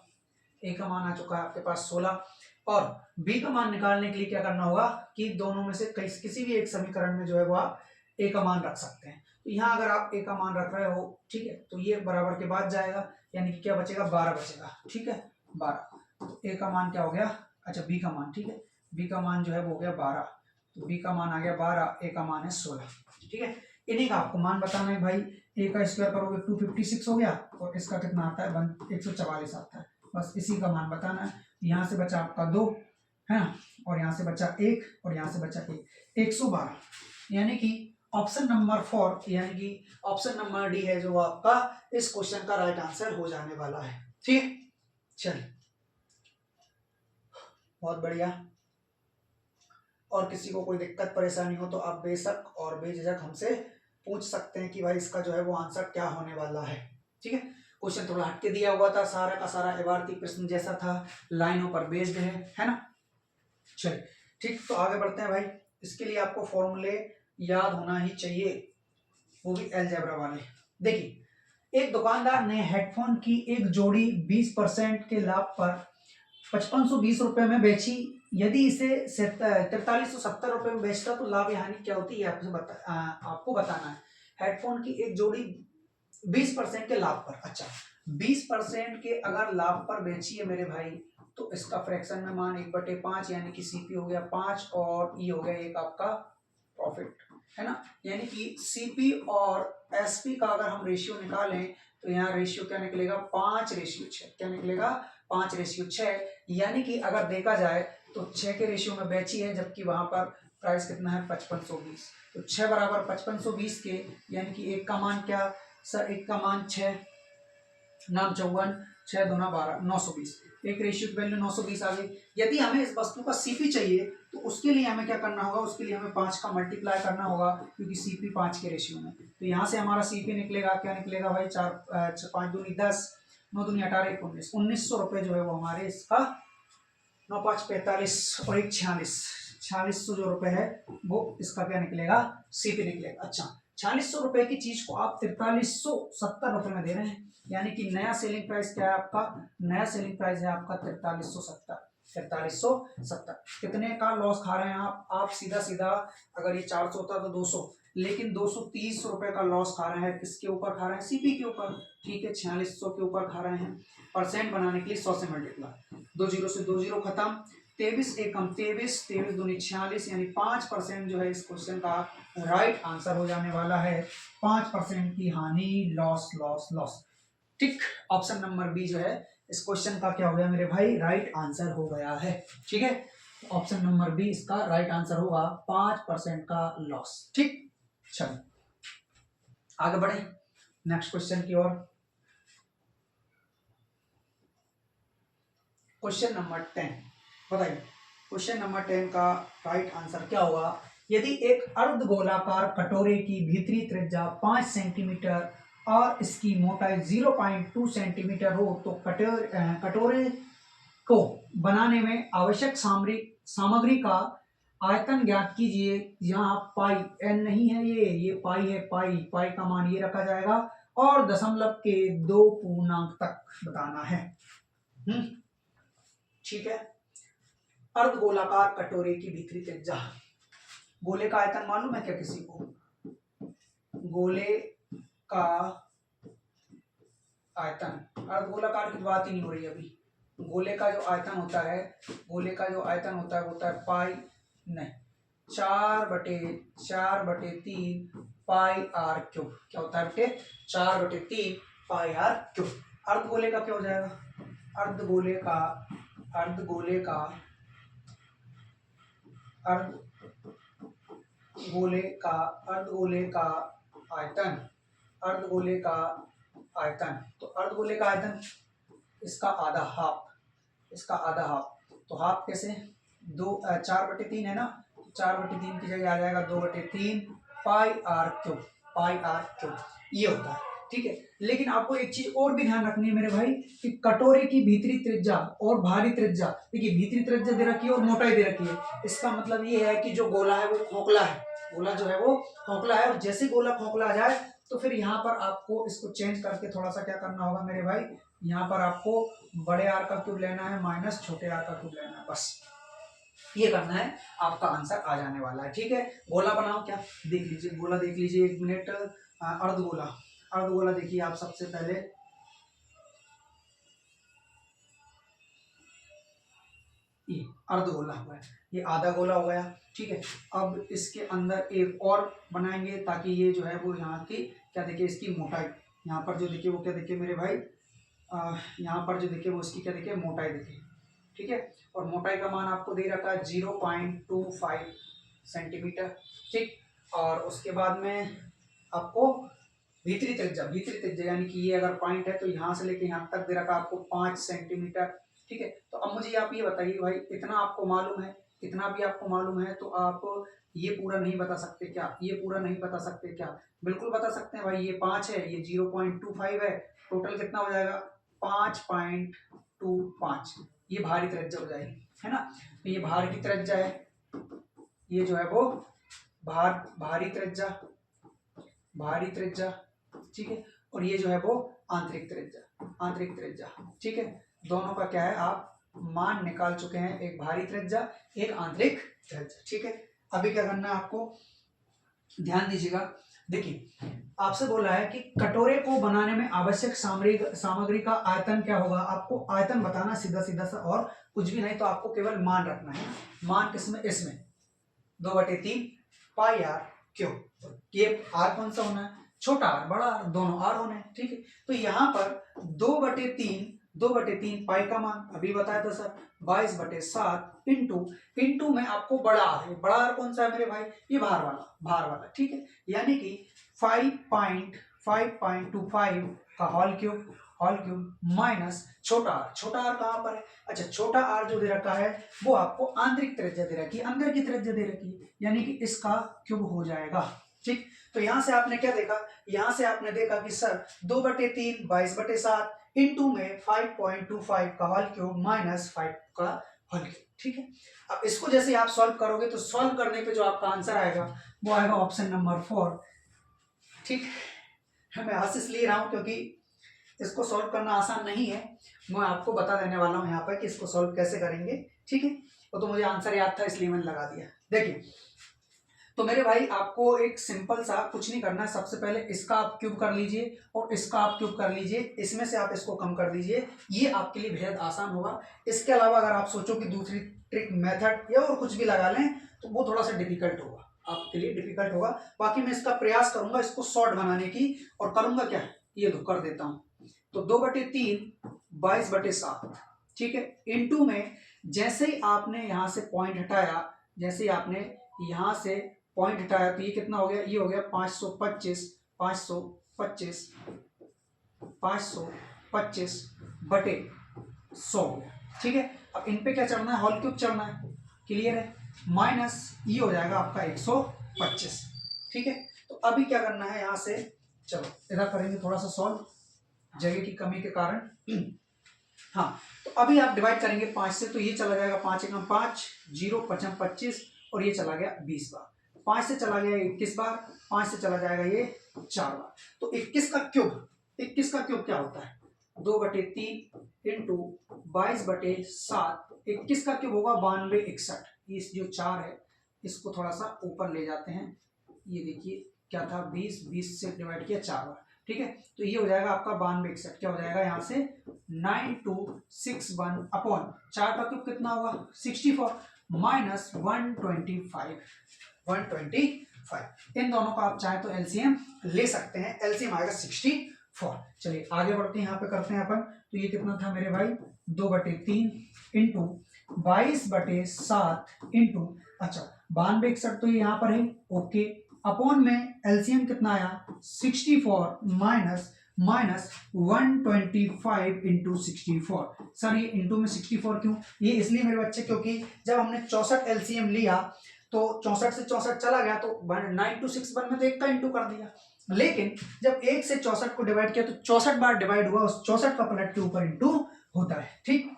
a का मान आ चुका है आपके पास 16। और b का मान निकालने के लिए क्या करना होगा कि दोनों में से किसी भी एक समीकरण में जो है वो आप a का मान रख सकते हैं। तो यहाँ अगर आप a का मान रख रहे हो, ठीक है, तो ये बराबर के बाद जाएगा, यानी कि क्या बचेगा 12 बचेगा। ठीक है, 12। तो a का मान क्या हो गया, अच्छा b का मान, ठीक है, b का मान जो है वो हो गया 12, तो b का मान आ गया 12, a का मान है 16। ठीक है, इन्हीं का आपको मान बताना है भाई। a का स्क्वायर करोगे 256 हो गया, और इसका कितना आता है 144 आता है। बस इसी का मान बताना है। यहाँ से बचा आपका 2 है ना, और यहाँ से बचा 1, और यहाँ से बचा 1, 112। यानी कि ऑप्शन नंबर 4 यानी कि ऑप्शन नंबर डी है जो आपका इस क्वेश्चन का राइट आंसर हो जाने वाला है। ठीक, चलिए बहुत बढ़िया। और किसी को कोई दिक्कत परेशानी हो तो आप बेशक और बेझिझक हमसे पूछ सकते हैं कि भाई इसका जो है वो आंसर क्या होने वाला है। ठीक है, क्वेश्चन थोड़ा हटके दिया हुआ था, सारा का सारा इबारती प्रश्न जैसा था, लाइनों पर बेस्ड है ना। चलिए ठीक, तो आगे बढ़ते हैं भाई। इसके लिए आपको फॉर्मूले याद होना ही चाहिए, वो भी अलजेब्रा वाले। देखिए, एक दुकानदार ने हेडफोन की एक जोड़ी 20% के लाभ पर 5520 रुपए में बेची। यदि इसे 4370 रुपए में बेचता तो लाभ या हानि क्या होती है आपको बताना है। हेडफोन की एक जोड़ी 20% के लाभ पर, अच्छा 20% के अगर लाभ पर बेची है मेरे भाई, तो इसका फ्रैक्शन में मान 1/5, यानी कि सीपी हो गया 5 और ई हो गया एक आपका प्रॉफिट, है ना। यानी कि सीपी और एसपी का अगर हम रेशियो निकालें तो यहाँ रेशियो क्या निकलेगा 5:6। क्या निकलेगा 5:6। यानी कि अगर देखा जाए तो 6 के रेशियो में बेची है, जबकि वहां पर प्राइस कितना है 5520। तो 6 बराबर 5520 के, यानी कि एक का मान क्या सर, एक का मान 6 नाम 54, 6 दूना 12, 920। एक रेशियो की वैल्यू 920 आ गई। यदि हमें इस वस्तु का सीपी चाहिए तो उसके लिए हमें क्या करना होगा, उसके लिए हमें 5 का मल्टीप्लाई करना होगा, क्योंकि सीपी 5 के रेशियो में। तो यहाँ से हमारा सीपी निकलेगा, क्या निकलेगा भाई 5 दूनी 10, 9 दूनी 18, 19, 1900 रुपए जो है वो हमारे इसका 9 5 45 और 1 4600 जो रुपए है वो इसका क्या निकलेगा सीपी निकलेगा। अच्छा, 4600 रुपए की चीज को आप 4370 रुपए में दे रहे हैं, यानी कि नया सेलिंग प्राइस क्या है आपका, नया सेलिंग प्राइस है आपका 4370। 4370 कितने का लॉस खा रहे हैं आप सीधा सीधा, अगर ये 400 होता तो 200, लेकिन 230 रुपए का लॉस खा रहे हैं। किसके ऊपर खा रहे हैं, सीपी के ऊपर। ठीक है, 4600 के ऊपर खा रहे हैं। परसेंट बनाने के लिए 100 से मल्टीप्लाई, 2 जीरो से 2 जीरो खत्म, 23 एकम 23, 23 दूनी 46, यानी 5% जो है इस क्वेश्चन का राइट आंसर हो जाने वाला है। 5% की हानि, लॉस लॉस लॉस। ठीक, ऑप्शन नंबर बी जो है इस क्वेश्चन का क्या हो गया मेरे भाई, राइट आंसर हो गया है। ठीक है, ऑप्शन नंबर बी इसका राइट आंसर होगा, 5% का लॉस। ठीक, चलो आगे बढ़े नेक्स्ट क्वेश्चन की ओर। क्वेश्चन नंबर 10 बताइए, क्वेश्चन नंबर 10 का राइट आंसर क्या होगा। यदि एक अर्धगोलाकार कटोरे की भीतरी त्रिज्या 5 सेंटीमीटर और इसकी मोटाई 0.2 सेंटीमीटर हो तो कटोरे को बनाने में आवश्यक सामग्री का आयतन ज्ञात कीजिए। यहाँ पाई एन नहीं है, ये पाई है, पाई का मान ये रखा जाएगा, और दशमलव के 2 पूर्णांक तक बताना है। ठीक है, अर्धगोलाकार कटोरे की भीतरी त्रिज्या, गोले का आयतन मालूम है क्या किसी को, गोले का आयतन, अर्धगोलाकार की बात ही नहीं हो रही अभी। गोले का जो आयतन होता है, गोले का जो आयतन होता है पाई नहीं 4/3 पाई आर क्यूब। क्या होता है बेटे, 4/3 पाई आर क्यूब। अर्धगोले का क्या हो जाएगा, अर्धगोले का गोले का अर्धगोले का आयतन, अर्धगोले का आयतन, तो अर्धगोले का आयतन इसका आधा हाफ, इसका आधा हाफ, तो हाफ कैसे, 4/3 है ना, 4/3 की जगह आ जाएगा 2/3 pi R cube, pi R cube ये होता है। ठीक है, लेकिन आपको एक चीज और भी ध्यान रखनी है मेरे भाई कि कटोरे की भीतरी त्रिज्या और बाहरी त्रिज्या, देखिए भीतरी त्रिज्या दे रखी है और मोटाई दे रखी है, इसका मतलब ये है कि जो गोला है वो खोखला है, गोला जो है वो खोखला है, और जैसे गोला खोखला आ जाए तो फिर यहाँ पर आपको इसको चेंज करके थोड़ा सा क्या करना होगा मेरे भाई, यहाँ पर आपको बड़े आर का क्यूब लेना है माइनस छोटे आर का क्यूब लेना है, बस ये करना है, आपका आंसर आ जाने वाला है। ठीक है, गोला बनाओ, क्या देख लीजिए, गोला देख लीजिए, 1 मिनट। अर्धगोला, अर्धगोला देखिए आप सबसे पहले, ये अर्धगोला हुआ है, ये आधा गोला हो गया। ठीक है, अब इसके अंदर एक और बनाएंगे ताकि ये जो है वो यहाँ की क्या देखिए, इसकी मोटाई, यहाँ पर जो देखिए वो क्या देखिए मेरे भाई, यहाँ पर जो देखिए वो इसकी क्या देखिए मोटाई देखिए। ठीक है, और मोटाई का मान आपको दे रखा है 0.25 सेंटीमीटर। ठीक, और उसके बाद में आपको भीतरी त्रिज्या, भीतरी त्रिज्या यानी कि ये अगर पॉइंट है तो यहाँ से लेके यहाँ तक दे रखा आपको 5 सेंटीमीटर। ठीक है, तो अब मुझे आप ये बताइए भाई, इतना आपको मालूम है, इतना भी आपको मालूम है, तो आप ये पूरा नहीं बता सकते क्या, ये पूरा नहीं बता सकते क्या, बिल्कुल बता सकते हैं भाई, ये 5 है, ये 0.25 है, टोटल कितना हो जाएगा 5.25, ये भारी त्रिज्या हो जाएगी, है ना, तो ये भार की त्रिज्या है, ये जो है वो भारी त्रिज्या, भारी त्रिज्या। ठीक है, और ये जो है वो आंतरिक त्रिज्या, आंतरिक त्रिज्या। ठीक है, दोनों का क्या है आप मान निकाल चुके हैं, एक भारी त्रिज्या एक आंतरिक त्रिज्या। ठीक है, अभी क्या करना है आपको, ध्यान दीजिएगा, देखिए आपसे बोला है कि कटोरे को बनाने में आवश्यक सामग्री का आयतन क्या होगा, आपको आयतन बताना सीधा सीधा सा, और कुछ भी नहीं, तो आपको केवल मान रखना है, मान किसमें, इसमें 2/3 पाई आर क्यूब, ये आर कौन सा होना है, छोटा आर बड़ा आर, दोनों आर होने हैं। ठीक है, तो यहाँ पर 2/3 पाई का मान अभी बताया था सर 22/7 इंटू में आपको बड़ा आर है, बड़ा आर कौन सा है मेरे भाई, ये भार वाला, भार वाला। ठीक है, यानी कि 5.25 का होल क्यूब माइनस छोटा आर कहाँ पर है, अच्छा छोटा आर जो दे रखा है वो आपको आंतरिक त्रिज्या दे रखी है, अंदर की त्रिज्या दे रखी है, यानी कि इसका क्यूब हो जाएगा। ठीक, तो यहां से आपने क्या देखा, यहां से आपने देखा कि सर 2/3 22/7 इंटू में 5.25 का होल क्यूब माइनस 5 का होल क्यूब। ठीक है, अब इसको जैसे आप सॉल्व करोगे तो सॉल्व करने पे जो आपका आंसर आएगा वो आएगा ऑप्शन नंबर 4। ठीक, मैं आशीष ले रहा हूं क्योंकि इसको सॉल्व करना आसान नहीं है, मैं आपको बता देने वाला हूं यहाँ पर कि इसको सॉल्व कैसे करेंगे। ठीक है, वो तो मुझे आंसर याद था इसलिए मैंने लगा दिया। देखिए तो मेरे भाई आपको एक सिंपल सा कुछ नहीं करना है, सबसे पहले इसका आप क्यूब कर लीजिए और इसका आप क्यूब कर लीजिए, इसमें से आप इसको कम कर दीजिए, ये आपके लिए बेहद आसान होगा। इसके अलावा अगर आप सोचो कि दूसरी ट्रिक मेथड या और कुछ भी लगा लें तो वो थोड़ा सा डिफिकल्ट होगा, आपके लिए डिफिकल्ट होगा। बाकी मैं इसका प्रयास करूंगा इसको शॉर्ट बनाने की, और करूंगा क्या, ये तो कर देता हूँ, तो 2/3 22/7। ठीक है, इंटू में जैसे ही आपने यहाँ से पॉइंट हटाया, जैसे ही आपने यहाँ से पॉइंट हटाया तो ये कितना हो गया, ये हो गया 525 बटे 100। ठीक है, अब इन पे क्या चढ़ना है, होल क्यूब चढ़ना है, क्लियर है, माइनस ये हो जाएगा आपका 125। ठीक है, तो अभी क्या करना है यहाँ से, चलो इधर करेंगे थोड़ा सा सॉल्व, जगह की कमी के कारण। हाँ, तो अभी आप डिवाइड करेंगे 5 से, तो ये चला जाएगा 5 एकम 5, 0 5 25, और ये चला गया 20 बार, 5 से चला गया 21 बार, 5 से चला जाएगा ये 4 बार, तो 21 का क्यूब क्या होता है, 2/3 इंटू 22/7, 21 का क्यूब होगा 9261। इस जो 4 है इसको थोड़ा सा ऊपर ले जाते हैं, ये देखिए क्या था 20 से डिवाइड किया 4 बार। ठीक है, तो ये हो जाएगा आपका 9261, क्या हो जाएगा यहाँ से 9261 अपॉन 4 का क्यूब कितना होगा 64 माइनस 125। इन दोनों का आप चाहे तो एलसीएम ले सकते हैं, एलसीएम आएगा 64। चलिए आगे बढ़ते हैं, यहाँ पे करते हैं अपन, तो ये कितना था मेरे भाई 2/3 इंटू 22/7 इंटू अच्छा 92 61 तो ये यहाँ पर है, ओके। अपॉन में एलसीएम कितना आया 64 माइनस 125 इंटू 64। सर ये इंटू में 64 क्यों? ये इसलिए मेरे बच्चे क्योंकि जब हमने 64 एलसीएम लिया तो 64 से 64 चला गया तो 9 to 6 1 में तो एक का इंटू कर दिया, लेकिन जब 1 से 64 को डिवाइड किया तो 64 बार डिवाइड हुआ, उस 64 का पलट के ऊपर इंटू होता है। ठीक,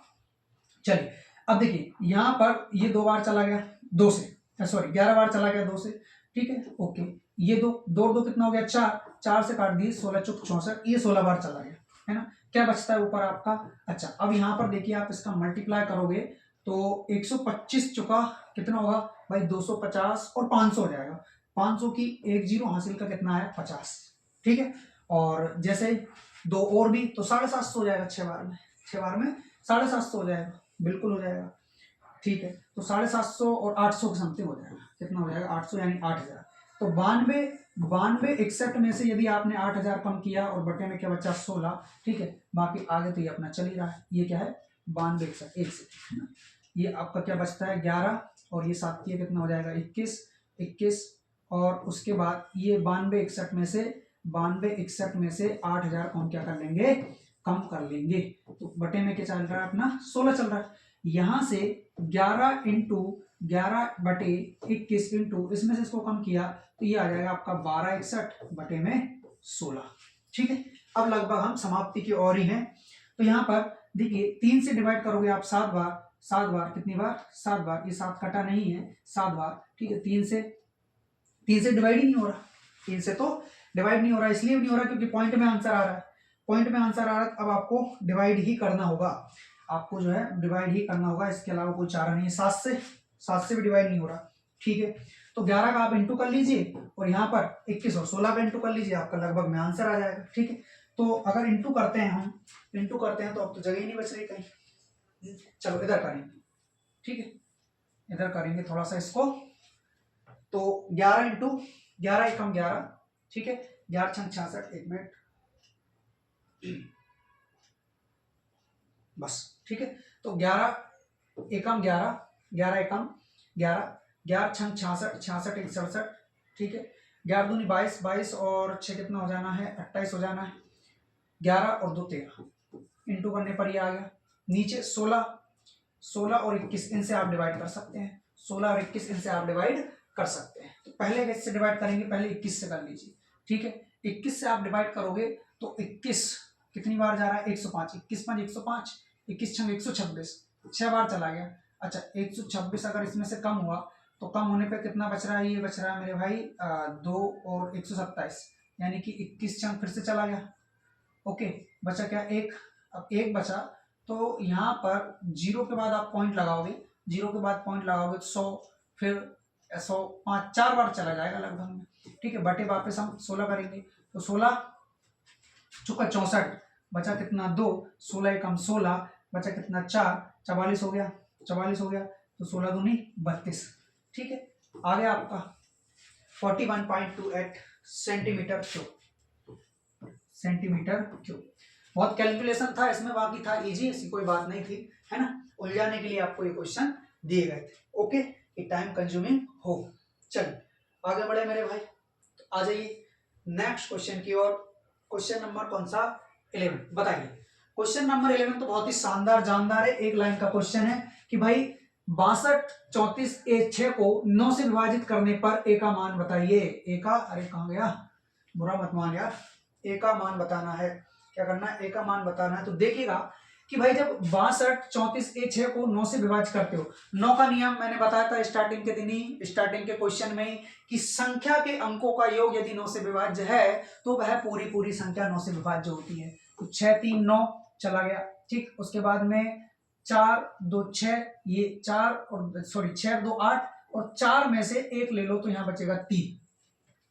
चलिए अब देखिए यहाँ पर ये 2 बार चला गया 2 से, सॉरी 11 बार चला गया 2 से, ठीक है, ओके। ये 2 कितना हो गया 4 से काट दिए 16 चुक 64, ये 16 बार चला गया, है ना। क्या बचता है ऊपर आपका? अच्छा अब यहाँ पर देखिए आप इसका मल्टीप्लाई करोगे तो 125 चुका कितना होगा भाई 250 और 500 हो जाएगा। 500 की एक जीरो हासिल का कितना है 50, ठीक है। और जैसे 2 और भी तो 750 हो जाएगा, 6 बार में 750 हो जाएगा, बिल्कुल हो जाएगा, ठीक है। तो 750 और 800 के समथिंग हो जाएगा, कितना हो जाएगा 800 यानी 8000। तो 92 61 में से यदि आपने 8000 कम किया और बटे में क्या बचा 16, ठीक है। बाकी आगे तो ये अपना चल ही रहा है, ये क्या है 92 61 एक से, है ना। ये आपका क्या बचता है 11 और ये 7 किया कितना हो जाएगा 21 और उसके बाद ये 92 61 में से 8000 को हम क्या कर लेंगे कम कर लेंगे। तो बटे में क्या चल रहा है अपना 16 चल रहा है। यहां से 11 इंटू 11 बटे 21 इंटू इसमें से इसको कम किया तो ये आ जाएगा आपका 12 61 बटे में 16, ठीक है। अब लगभग हम समाप्ति की ओर ही हैं। तो यहाँ पर देखिए 3 से डिवाइड करोगे आप 7 बार कितनी बार 7 बार, ये 7 कटा नहीं है 7 बार, ठीक है। 3 से डिवाइड ही नहीं हो रहा, 3 से तो डिवाइड नहीं हो रहा, इसलिए नहीं हो रहा क्योंकि पॉइंट में आंसर आ रहा है, अब आपको डिवाइड ही करना होगा, आपको जो है डिवाइड ही करना होगा, इसके अलावा कोई चारा नहीं है। 7 से भी डिवाइड नहीं हो रहा, ठीक है। तो 11 का आप इंटू कर लीजिए और यहाँ पर 21 और 16 का इंटू कर लीजिए, आपका लगभग में आंसर आ जाएगा, ठीक है। तो अगर इंटू करते हैं तो अब तो जगह ही नहीं बच रही कहीं। चलो इधर करेंगे, ठीक है, इधर करेंगे थोड़ा सा इसको। तो 11 इंटू 11 एकम 11, ठीक है, 11 छंग 66, एक मिनट बस, ठीक है। तो 11 एकम 11, 11 एकम 11, 11 छंग 66, 66 एक 67, ठीक है। 11 दूनी 22, 22 और 6 कितना हो जाना है 28 हो जाना है। 11 और 2 13, इंटू करने पर ये आ गया। नीचे 16 और 21 इनसे आप डिवाइड कर सकते हैं, 16 और 21 इनसे आप डिवाइड कर सकते हैं। तो पहले किससे डिवाइड करेंगे, पहले 21 से कर लीजिए, ठीक है। 21 से आप डिवाइड करोगे तो 21 कितनी बार जा रहा है 105, 21 5 105, 21 छंग 126, 6 बार चला गया। अच्छा 126 अगर इसमें से कम हुआ तो कम होने पे कितना बच रहा है, ये बच रहा है मेरे भाई 2 और 127, यानी कि 21 छंग फिर से चला गया, ओके। बचा क्या एक, अब एक बचा तो यहाँ पर जीरो के बाद आप पॉइंट लगाओगे, तो 100 फिर 100 5 4 बार चला जाएगा लगभग में, ठीक है। बटे वापस हम 16 करेंगे तो 16 चुका 64, बचा कितना 2, 16 एकम 16, बचा कितना 4, 44 हो गया तो 16 दूनी 32, ठीक है। आ गया आपका 41.28 सेंटीमीटर क्यूब। बहुत कैलकुलेशन था इसमें, बाकी था इजी, ऐसी कोई बात नहीं थी, है ना। उलझाने के लिए आपको ये क्वेश्चन दिए गए थे, ओके। ये टाइम कंज्यूमिंग हो। चलिए आगे बढ़े मेरे भाई, तो आ जाइए नेक्स्ट क्वेश्चन की ओर। क्वेश्चन नंबर कौन सा 11 बताइए। क्वेश्चन नंबर 11 तो बहुत ही शानदार जानदार है, एक लाइन का क्वेश्चन है कि भाई 62 34 A6 को 9 से विभाजित करने पर ए का मान बताइए। ए का, अरे कहाँ गया, बुरा मत मान यार, ए का मान बताना है। क्या करना है, ए का मान बताना है। तो देखिएगा कि भाई जब 62 34 A6 को 9 से विभाजित करते हो, 9 का नियम मैंने बताया था स्टार्टिंग के क्वेश्चन में ही, कि संख्या के अंकों का योग यदि 9 से विभाज्य है तो वह पूरी संख्या 9 से विभाज्य होती है। तो 6 3 9 चला गया, ठीक। उसके बाद में 4 2 6, ये 4 और सॉरी 6 2 8 और 4 में से एक ले लो तो यहाँ बचेगा 3,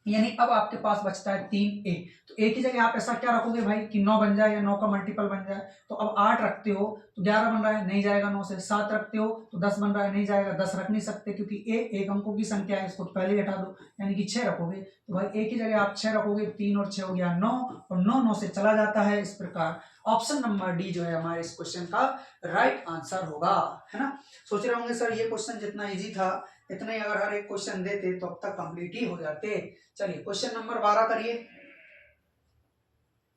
यानी अब आपके पास बचता है 3A। तो ए की जगह आप ऐसा क्या रखोगे भाई कि 9 बन जाए या 9 का मल्टीपल बन जाए। तो अब 8 रखते हो तो 11 बन रहा है, नहीं जाएगा 9 से। 7 रखते हो तो 10 बन रहा है, नहीं जाएगा। 10 रख नहीं सकते क्योंकि ए एक अंकों की संख्या है, इसको तो पहले ही हटा दो, यानी कि 6 रखोगे। तो भाई ए की जगह आप 6 रखोगे, 3 और 6 हो गया 9, और 9 9 से चला जाता है। इस प्रकार ऑप्शन नंबर डी जो है हमारे इस क्वेश्चन का राइट आंसर होगा, है ना। सोच रहे होंगे सर ये क्वेश्चन जितना इजी था इतना ही अगर हर एक क्वेश्चन देते तो अब तक कंप्लीट ही हो जाते। चलिए क्वेश्चन नंबर 12 करिए,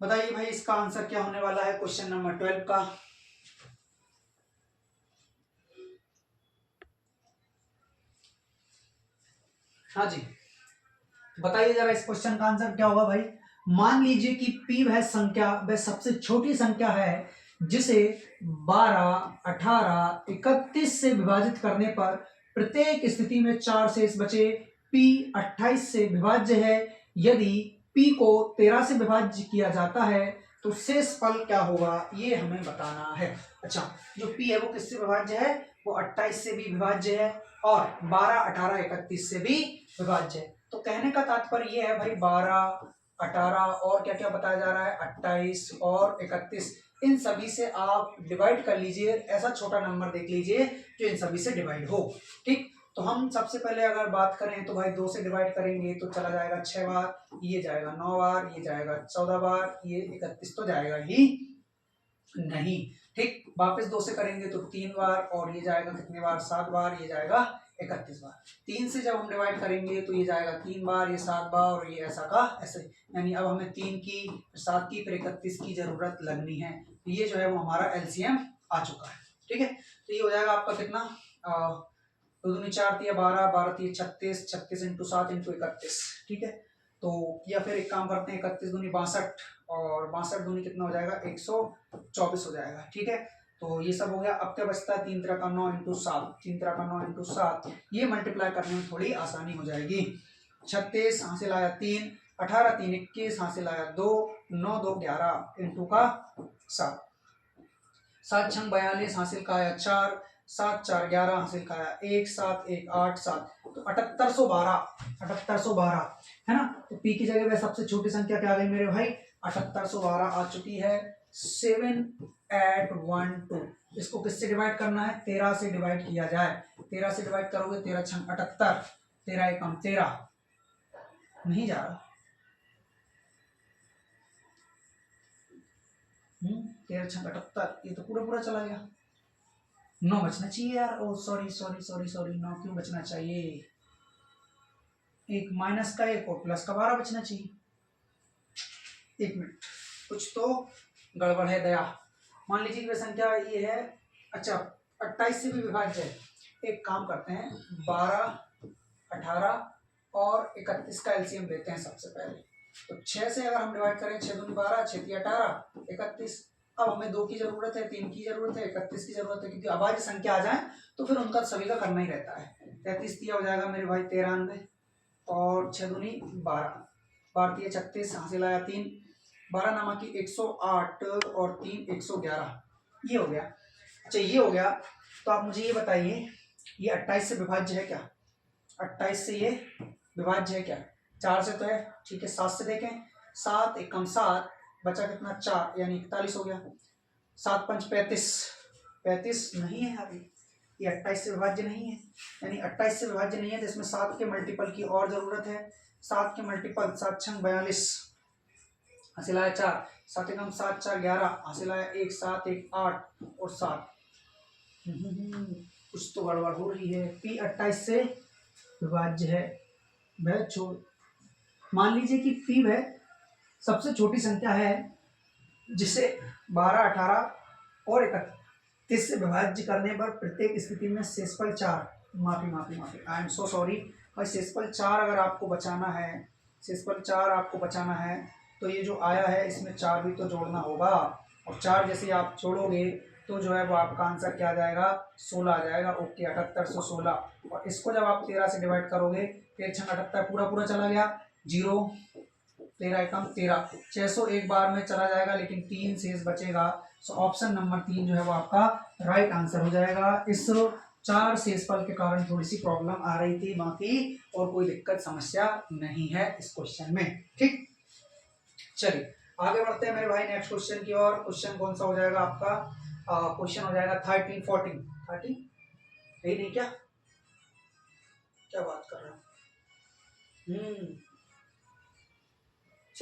बताइए भाई इसका आंसर क्या होने वाला है क्वेश्चन नंबर 12 का। हाँ जी, बताइए जरा इस क्वेश्चन का आंसर क्या होगा भाई। मान लीजिए कि p वह संख्या, वह सबसे छोटी संख्या है जिसे 12, 18, 31 से विभाजित करने पर प्रत्येक स्थिति में 4 शेष बचे। p 28 से विभाज्य है। यदि p को 13 से विभाज्य किया जाता है तो शेष फल क्या होगा, ये हमें बताना है। अच्छा, जो p है वो किससे विभाज्य है, वो 28 से भी विभाज्य है और 12, 18, 31 से भी विभाज्य है। तो कहने का तात्पर्य ये है भाई 12, 18 और क्या क्या बताया जा रहा है 28 और 31, इन सभी से आप डिवाइड कर लीजिए। ऐसा छोटा नंबर देख लीजिए जो इन सभी से डिवाइड हो। ठीक, तो हम सबसे पहले अगर बात करें तो भाई 2 से डिवाइड करेंगे तो चला जाएगा 6 बार, ये जाएगा 9 बार, ये जाएगा 14 बार, ये 31 तो जाएगा ही नहीं। ठीक, वापस 2 से करेंगे तो 3 बार और ये जाएगा कितने बार 7 बार, ये जाएगा 31 बार। 3 से जब हम डिवाइड करेंगे तो ये जाएगा 3 बार, ये 7 बार और ये ऐसा का ऐसे। यानी अब हमें 3 की, 7 की, फिर 31 की जरूरत लगनी है। तो ये जो है वो हमारा एलसीएम आ चुका है। ठीक है, तो ये हो जाएगा आपका कितना, 2 दूनी 4 तिया 12, 12 तिया 36, 36 इंटू 7 इंटू 31। ठीक है, तो या फिर एक काम करते हैं 31 दूनी 62 और 62 दूनी कितना हो जाएगा 124 हो जाएगा। ठीक है, तो ये सब हो गया। अब क्या बचता है 3 तरह का 9 इंटू 7, 3 तरह का 9 इंटू 7, ये मल्टीप्लाई करने में थोड़ी आसानी हो जाएगी। 36 हासिल आया 3, 18 3 21 हासिल आया 2, 9 2 11 इंटू का 7, 7 6 42 हासिल का आया 4, 7 4 11 हासिल का आया 1, 7 1 8 7, तो 7812 है ना। तो पी की जगह पे सबसे छोटी संख्या क्या आ गई मेरे भाई 7812 आ चुकी है। 7 8 1 2, इसको किससे डिवाइड करना है, 13 से डिवाइड किया जाए। 13 से डिवाइड करोगे 13 6 78, 13 एकम 13, नहीं जा रहा 13 6 78, ये तो पूरा पूरा चला गया। 9 बचना चाहिए यार, ओ सॉरी सॉरी सॉरी सॉरी, 9 क्यों बचना चाहिए, एक माइनस का एक और प्लस का 12 बचना चाहिए। एक मिनट, कुछ तो गड़बड़ है दया। मान लीजिए कि संख्या ये है, अच्छा 28 से भी विभाज्य है। एक काम करते हैं 12, 18 और 31 का एलसीएम लेते हैं सबसे पहले। तो 6 से अगर हम डिवाइड करें 6 दूनी 12, 6 तिया 18, 31। अब हमें 2 की जरूरत है, 3 की जरूरत है, 31 की जरूरत है, क्योंकि अभाज्य संख्या आ जाए तो फिर उनका सभी का करना ही रहता है। 33 तिया हो जाएगा मेरे भाई 93 और 6 दूनी 12, 12 तिया 36 हासिल आया 3, 12 नामा की 108 और 3 111, ये हो गया। अच्छा ये हो गया, तो आप मुझे ये बताइए ये 28 से विभाज्य है क्या, 28 से ये विभाज्य है क्या, 4 से तो है, ठीक है। 7 से देखें, 7 एकम 7, बचा कितना 4, यानी 41 हो गया। 7 5 35, 35 नहीं है अभी, ये 28 से विभाज्य नहीं है। यानी 28 से विभाज्य नहीं है तो इसमें 7 के मल्टीपल की और जरूरत है। 7 के मल्टीपल 7 6 42 हासिल आया 4, 7 एकम 7 4 11 हासिल आया 1, 7 1 8 और 7। कुछ तो गड़बड़ हो रही है। P 28 से विभाज्य है वह छोड़, मान लीजिए कि P वह सबसे छोटी संख्या है जिसे 12, 18 और 31 से विभाज्य करने पर प्रत्येक स्थिति में शेषफल 4, माफी माफी माफी, आई एम सो सॉरी भाई, शेषफल 4 अगर आपको बचाना है, शेषफल 4 आपको बचाना है तो ये जो आया है इसमें 4 भी तो जोड़ना होगा। और 4 जैसे आप जोड़ोगे तो जो है वो आपका आंसर क्या आ जाएगा 16 आ जाएगा। ओके 7816, और इसको जब आप 13 से डिवाइड करोगे 13 6 78 पूरा पूरा चला गया 0, 13 एकम 13, 600 एक बार में चला जाएगा लेकिन 3 शेष बचेगा। सो ऑप्शन नंबर 3 जो है वो आपका राइट आंसर हो जाएगा। इस 4 शेषफल के कारण थोड़ी सी प्रॉब्लम आ रही थी, बाकी और कोई दिक्कत समस्या नहीं है इस क्वेश्चन में। ठीक, चलिए आगे बढ़ते हैं मेरे भाई नेक्स्ट क्वेश्चन की ओर। क्वेश्चन कौन सा हो जाएगा आपका, क्वेश्चन हो जाएगा 13 14 30, यही नहीं क्या, क्या बात कर रहा हूँ।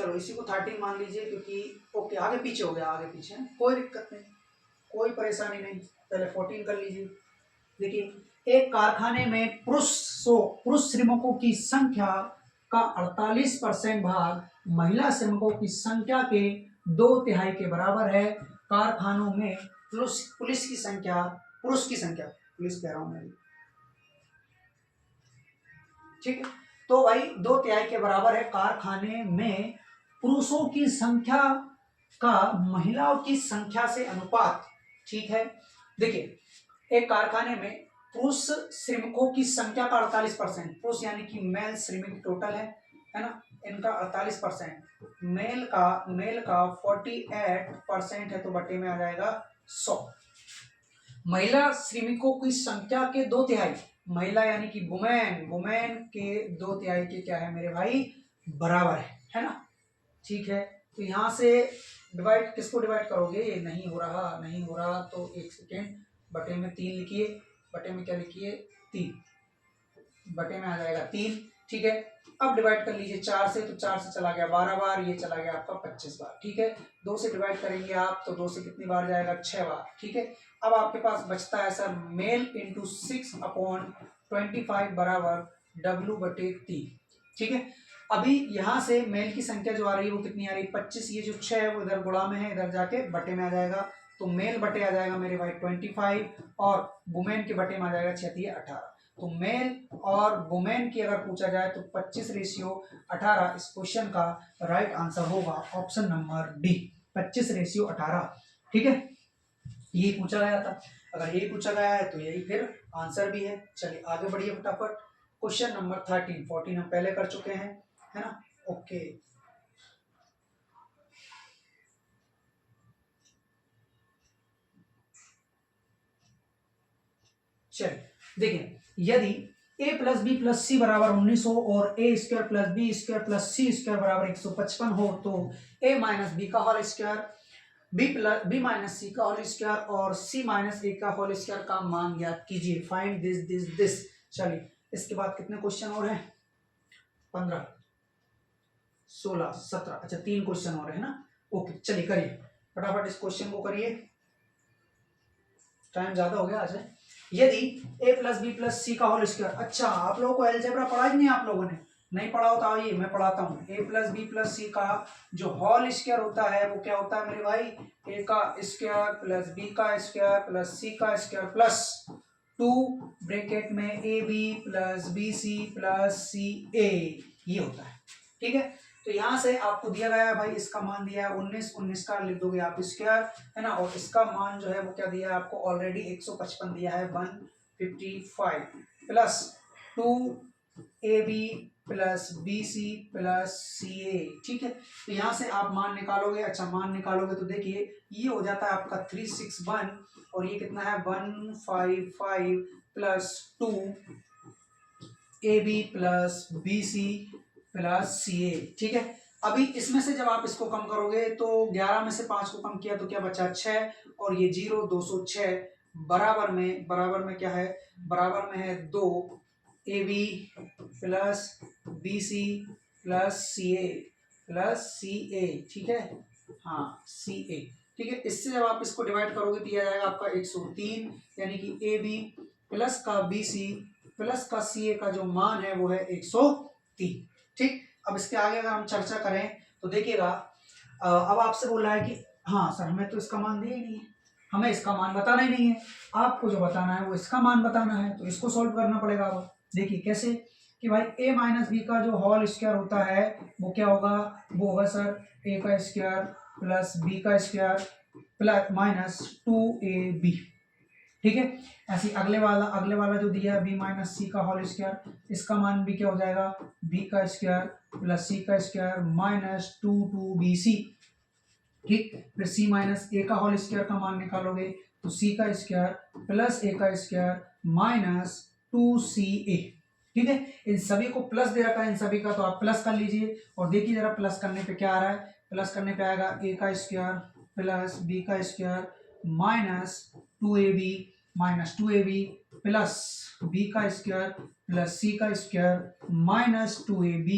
चलो इसी को 13 मान लीजिए, क्योंकि ओके आगे पीछे हो गया, आगे पीछे कोई दिक्कत नहीं, कोई परेशानी नहीं। पहले 14 कर लीजिए। देखिए एक कारखाने में पुरुष श्रमिकों की संख्या का 48% भाग महिला श्रमिकों की संख्या के 2/3 के बराबर है। कारखानों में पुलिस की संख्या, पुरुष की संख्या, पुलिस कह रहा हूं मैं, ठीक है। तो भाई 2/3 के बराबर है। कारखाने में पुरुषों की संख्या का महिलाओं की संख्या से अनुपात, ठीक है। देखिए एक कारखाने में पुरुष श्रमिकोों की संख्या का 48%, पुरुष यानी कि मेल श्रमिक टोटल है ना, इनका 48%, मेल का 48% है, तो बटे में आ जाएगा 100। महिला श्रमिकों की संख्या के 2/3, महिला यानी कि वुमेन के 2/3 के क्या है मेरे भाई, बराबर है ना, ठीक है। तो यहां से डिवाइड, किसको डिवाइड करोगे, ये नहीं हो रहा तो एक सेकेंड, बटे में 3 लिखिए, बटे में क्या लिखिए 3, बटे में आ जाएगा 3, ठीक है। अब डिवाइड कर लीजिए 4 से, तो 4 से चला गया 12 बार, ये चला गया आपका 25 बार, ठीक है। 2 से डिवाइड करेंगे आप, तो 2 से कितनी बार जाएगा, 6 बार, ठीक है। अब आपके पास बचता है सर मेल इंटू 6/25 बराबर W/3, ठीक है। अभी यहां से मेल की संख्या जो आ रही है वो कितनी आ रही है, 25, ये जो 6 है वो इधर गुणा में है, इधर जाके बटे में आ जाएगा, तो मेल बटे आ जाएगा मेरे भाई 25, और वुमेन के बटे में आ जाएगा 18। तो मेल और वुमेन की अगर पूछा जाए तो 25/18 इस क्वेश्चन का राइट आंसर होगा ऑप्शन नंबर डी, 25/18, ठीक है। यही पूछा गया था, अगर यही पूछा गया है तो यही फिर आंसर भी है। चलिए आगे बढ़िए फटाफट, क्वेश्चन नंबर 13, 14 हम पहले कर चुके हैं, है ना, ओके। चलिए देखिए, यदि a plus B plus C बराबर 1900 और a square plus B square plus C square बराबर 155 हो, तो a माइनस बी का whole square, B minus C का होल स्क्वायर और सी माइनस ए का होल स्क्वायर का मान ज्ञात कीजिए, फाइंड दिस। चलिए इसके बाद कितने क्वेश्चन और हैं, 15, 16, 17, अच्छा 3 क्वेश्चन और है ना, ओके। चलिए करिए फटाफट इस क्वेश्चन को करिए, टाइम ज्यादा हो गया आज है। यदि a प्लस बी प्लस सी का होल स्क्वायर, अच्छा आप लोगों को अलजेब्रा पढ़ा ही नहीं, आप लोगों ने नहीं पढ़ा होता, आइए मैं पढ़ाता हूँ। a प्लस बी प्लस सी का जो होल स्क्वायर होता है वो क्या होता है मेरे भाई, a का स्क्वायर प्लस b का स्क्वायर प्लस c का स्क्वायर प्लस 2 ब्रैकेट में ab plus bc plus ca, ये होता है, ठीक है। तो यहां से आपको दिया गया है भाई, इसका मान दिया है 19 का लिख दोगे आप स्क्वायर, है ना, और इसका मान जो है वो क्या दिया है आपको, ऑलरेडी 155 दिया है, 155 plus 2ab plus bc plus ca, ठीक है। तो यहां से आप मान निकालोगे, अच्छा मान निकालोगे तो देखिए ये हो जाता है आपका 361, और ये कितना है 155 plus 2ab plus bc plus ca, ठीक है। अभी इसमें से जब आप इसको कम करोगे तो 11 में से 5 को कम किया तो क्या बचा 6, और ये 0 206 बराबर में क्या है, बराबर में है 2 ab plus bc plus ca, ठीक है, हाँ ca, ठीक है। इससे जब आप इसको डिवाइड करोगे तो यह जाएगा आपका 103, यानी कि ab प्लस का bc प्लस का ca का जो मान है वो है 103, ठीक। अब इसके आगे अगर हम चर्चा करें तो देखिएगा, अब आपसे बोल रहा है कि हाँ सर हमें तो इसका मान दिया ही नहीं है, हमें इसका मान बताना ही नहीं है, आपको जो बताना है वो इसका मान बताना है, तो इसको सॉल्व करना पड़ेगा। अब देखिए कैसे, कि भाई a माइनस बी का जो होल स्क्वायर होता है वो क्या होगा, वो होगा सर a का स्क्वायर प्लस b का स्क्वायर प्लस माइनस 2ab, ठीक है। ऐसे अगले वाला जो दिया है b माइनस सी का होल स्क्वायर, इसका मान भी क्या हो जाएगा, b का स्क्वायर प्लस c का स्क्वायर माइनस 2bc, ठीक। फिर c माइनस a का होल स्क्वायर का मान निकालोगे तो c का स्क्वायर प्लस a का स्क्वायर माइनस 2ca, ठीक है। इन सभी को प्लस दे रखा है, इन सभी का तो आप प्लस कर लीजिए, और देखिए जरा प्लस करने पे क्या आ रहा है, प्लस करने पे आएगा a का स्क्वायर प्लस b का square minus 2ab minus 2ab plus b का स्क्वायर प्लस c का स्क्वायर माइनस 2ab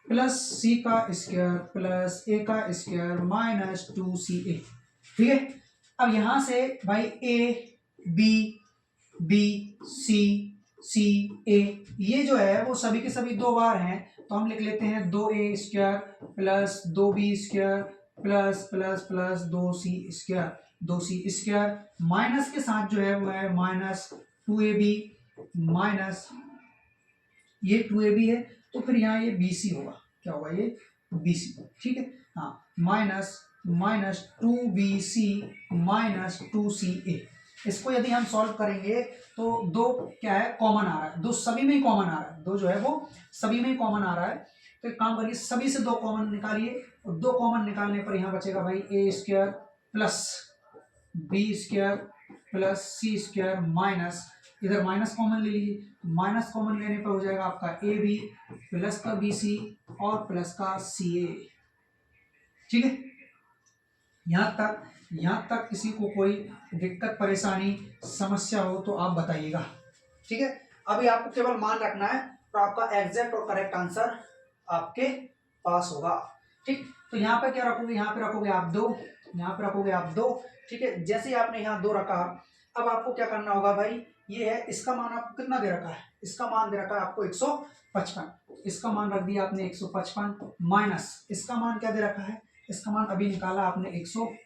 प्लस सी का स्क्वायर प्लस ए का स्क्वायर माइनस 2ca। ठीक है, अब यहां से भाई ए बी बी सी सी ए ये जो है वो सभी के सभी 2 बार हैं, तो हम लिख लेते हैं 2a square plus 2b square plus plus plus 2c square 2c square minus के साथ जो है वो है माइनस 2ab माइनस ये 2ab है, तो फिर यहाँ ये bc होगा, क्या होगा ये bc। ठीक है, हाँ minus minus 2bc minus 2ca। इसको यदि हम सॉल्व करेंगे तो दो क्या है कॉमन आ रहा है, दो सभी में ही कॉमन आ रहा है, दो जो है वो सभी में ही कॉमन आ रहा है। तो एक काम करिए सभी से दो कॉमन निकालिए, और दो कॉमन निकालने पर यहाँ बचेगा भाई A square plus B square plus C square minus इधर माइनस कॉमन ले लीजिए, माइनस कॉमन लेने पर हो जाएगा आपका ए बी प्लस का बी सी और प्लस का सी ए। ठीक है, यहाँ तक किसी को कोई दिक्कत परेशानी समस्या हो तो आप बताइएगा। ठीक है, अभी आपको केवल मान रखना है तो आपका एग्जैक्ट और करेक्ट आंसर आपके पास होगा। ठीक, तो यहाँ पे क्या रखोगे, यहाँ पे रखोगे आप 2, यहाँ पे रखोगे आप 2। ठीक है, जैसे ही आपने यहाँ 2 रखा, अब आपको क्या करना होगा भाई, ये है इसका मान आपको कितना दे रखा है, इसका मान दे रखा है आपको 155, इसका मान रख दिया आपने 155 माइनस इसका मान क्या दे रखा है, इसका मान अभी निकाला आपने 103।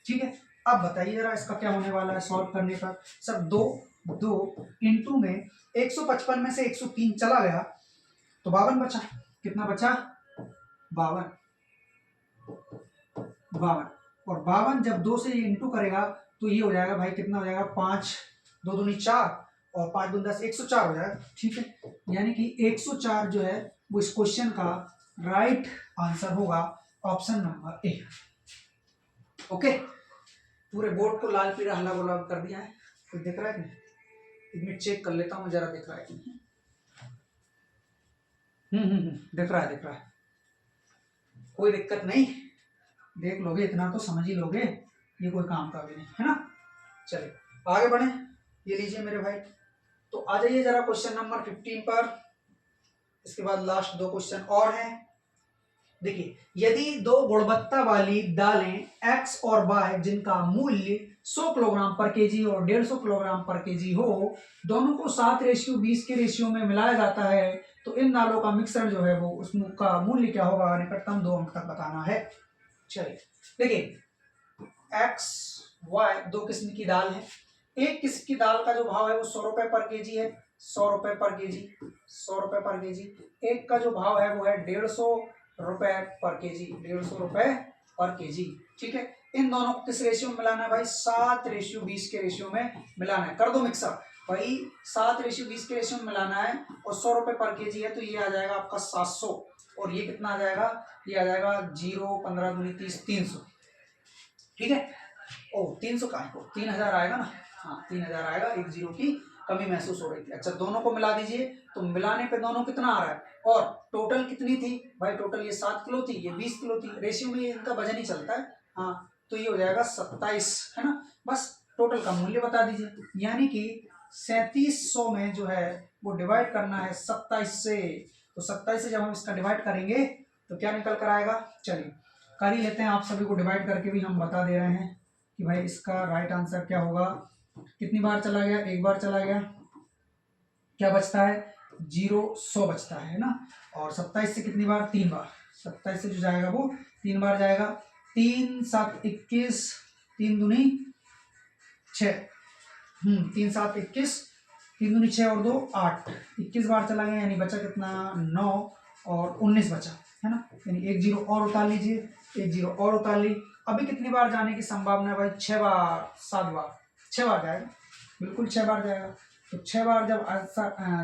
ठीक है, अब बताइए जरा इसका क्या होने वाला है सॉल्व करने पर। सर 2 इंटू में 155 में से 103 चला गया तो 52 बचा, कितना बचा 52 और 52 जब 2 से इंटू करेगा तो ये हो जाएगा भाई कितना हो जाएगा 5 2 दूनी 4 और 5 दूनी 10 104 हो जाएगा। ठीक है, यानी कि 104 जो है वो इस क्वेश्चन का राइट आंसर होगा ऑप्शन नंबर ए। ओके, पूरे बोर्ड को लाल पीला हला गुलाब कर दिया है, कुछ दिख रहा है कि नहीं, एक चेक कर लेता हूँ जरा, दिख रहा है कि नहीं। दिख रहा है, कोई दिक्कत नहीं, देख लोगे इतना तो समझ ही लोगे, ये कोई काम का भी नहीं है ना। चलिए आगे बढ़े, ये लीजिए मेरे भाई, तो आ जाइए जरा क्वेश्चन नंबर 15 पर। इसके बाद लास्ट 2 क्वेश्चन और हैं। देखिए, यदि 2 गुणवत्ता वाली दालें x और y जिनका मूल्य 100 किलोग्राम पर केजी और 150 किलोग्राम पर केजी हो, दोनों को 7:20 के रेशियो में मिलाया जाता है, तो इन दालों का मिक्सर जो है वो उसका मूल्य क्या होगा, निकटतम 2 अंक तक बताना है। चलिए देखिए, x y 2 किस्म की दाल है, एक किस्म की दाल का जो भाव है वो 100 रुपए पर केजी है, 100 रुपए पर केजी, 100 रुपए पर केजी। एक का जो भाव है वो है 150 रुपए पर केजी, 150 रुपए पर केजी। ठीक है, इन दोनों को किस रेशियो में मिलाना है भाई, 7:20 के रेशियो में मिलाना है। कर दो मिक्सर भाई, 7:20 के रेशियो में मिलाना है और 100 रुपए पर केजी है, तो ये आ जाएगा आपका 700 और ये कितना आ जाएगा, ये आ जाएगा 0 15 दूनी 30 300। ठीक है, ओ 300 का है, 3000 आएगा ना, हाँ 3000 आएगा, एक 0 की कमी महसूस हो रही थी। अच्छा दोनों को मिला दीजिए, तो मिलाने पे दोनों कितना आ रहा है, और टोटल कितनी थी भाई, टोटल ये 7 किलो थी, ये 20 किलो थी, रेशियो में इनका वजन ही चलता है। हाँ तो ये हो जाएगा 27, है ना, बस टोटल का मूल्य बता दीजिए, यानी कि 3700 में जो है वो डिवाइड करना है 27 से, तो 27 से जब हम इसका डिवाइड करेंगे तो क्या निकल कर आएगा। चलिए कर ही लेते हैं, आप सभी को डिवाइड करके भी हम बता दे रहे हैं कि भाई इसका राइट आंसर क्या होगा। कितनी बार चला गया, एक बार चला गया, क्या बचता है 0 100 बचता है ना, और 27 से कितनी बार, 3 बार, 27 से जो जाएगा वो 3 बार जाएगा, 3 7 21, 3 दूनी 6, 3 7 21, 3 दूनी 6 और 2 8, 21 बार चला गया, यानी बचा कितना 9 और 19 बचा, है ना, यानी एक 0 और उतार लीजिए, एक 0 और उतार ली। अभी कितनी बार जाने की संभावना है भाई, 6 बार 7 बार, 6 बार जाएगा, बिल्कुल 6 बार जाएगा। तो 6 बार जब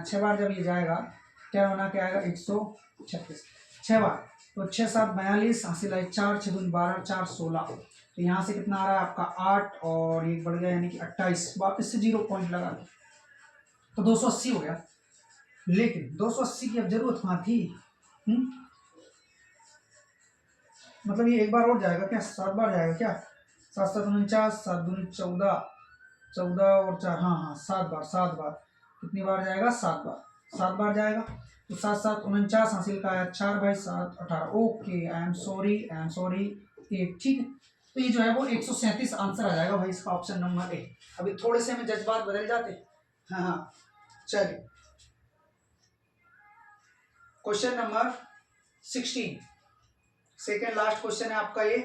6 बार जब ये जाएगा क्या होना, क्या आएगा 136, 6 बार, तो 6 7 42, हासिल है 4 6 दूनी 12 4 16, तो यहाँ से कितना आ रहा है आपका 8 और ये बढ़ गया यानी कि 28, वापस से 0 पॉइंट लगा तो 280 हो गया। लेकिन 280 की अब जरूरत कहाँ थी, मतलब ये एक बार और जाएगा क्या, 7 बार जाएगा क्या, 7 7 49, 7 दूनी 14, 14 और 4, हाँ 7 बार, 7 बार, कितनी बार जाएगा 7 बार, 7 बार जाएगा। तो 7 7 49 हासिल का है, 4 भाई 7 18। ओके, आई एम सॉरी 8, ठीक है। तो ये जो है वो 137 आंसर आ जाएगा भाई इसका, ऑप्शन नंबर ए। अभी थोड़े से में जज्बात बदल जाते। हाँ हाँ, चलिए question number 16, second last question है आपका ये।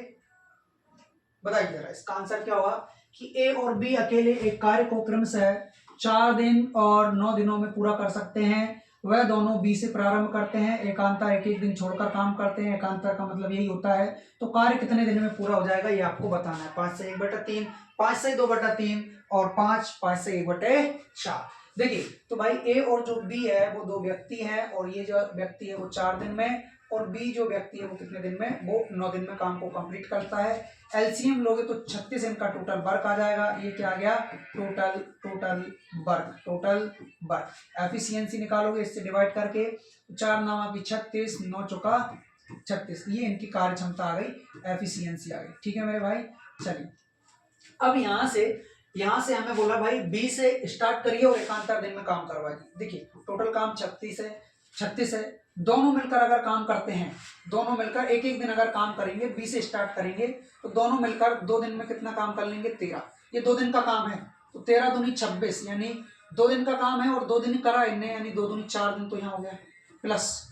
बताइए जरा इसका आंसर क्या होगा कि ए और बी अकेले एक कार्य को क्रमशः 4 दिन और 9 दिनों में पूरा कर सकते हैं। वह दोनों बी से प्रारंभ करते हैं, एकांतर एक एक दिन छोड़कर काम करते हैं। एकांतर का मतलब यही होता है। तो कार्य कितने दिन में पूरा हो जाएगा ये आपको बताना है। 5 से 1/3, 5 से 2/3 और 5 से 1/4। देखिए तो भाई ए और जो बी है वो 2 व्यक्ति हैं, और ये जो व्यक्ति है वो 4 दिन में, और बी जो व्यक्ति है वो कितने दिन में, वो 9 दिन में काम को कंप्लीट करता है। एलसीएम लोगे तो 36 इनका टोटल वर्क आ जाएगा। ये क्या आ गया, टोटल वर्क। एफिशिएंसी निकालोगे इससे डिवाइड करके, 4 9 36, 9 चौका 36, ये इनकी कार्य क्षमता आ गई, एफिशिएंसी आ गई। ठीक है मेरे भाई, चलिए अब यहाँ से हमें बोला भाई बी से स्टार्ट करिए और एकांतर दिन में काम करवाइए। देखिए टोटल काम 36 है। दोनों मिलकर अगर काम करते हैं, दोनों मिलकर एक एक दिन अगर काम करेंगे, बी से स्टार्ट करेंगे तो दोनों मिलकर 2 दिन में कितना काम कर लेंगे, 13। ये 2 दिन का काम है तो 13 दूनी 26, यानी 2 दिन का काम है और 2 दिन करा इनने, यानी 2 दूनी 4 दिन तो यहाँ हो गया, प्लस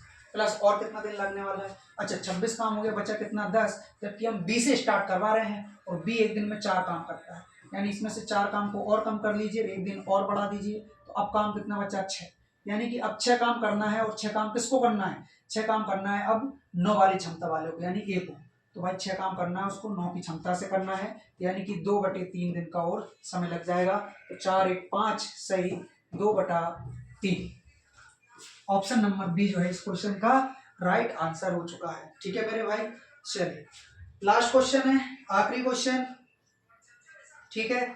और कितना दिन लगने वाला है। अच्छा 26 काम हो गया, बचा कितना 10, जबकि हम बी से स्टार्ट करवा रहे हैं और बी एक दिन में 4 काम करता है, यानी इसमें से 4 काम को और कम कर लीजिए, एक दिन और बढ़ा दीजिए, तो अब काम कितना बचा 6। यानी कि अब 6 काम करना है, और 6 काम किसको करना है, 6 काम करना है अब 9 वाली क्षमता वाले को, यानी ए को। तो भाई 6 काम करना है उसको 9 की क्षमता से करना है, यानी कि 2/3 दिन का और समय लग जाएगा। तो 4 1 5 सही 2/3। ऑप्शन नंबर बी जो है इस क्वेश्चन का राइट आंसर हो चुका है। ठीक है मेरे भाई, चलिए लास्ट क्वेश्चन है, आखिरी क्वेश्चन। ठीक है,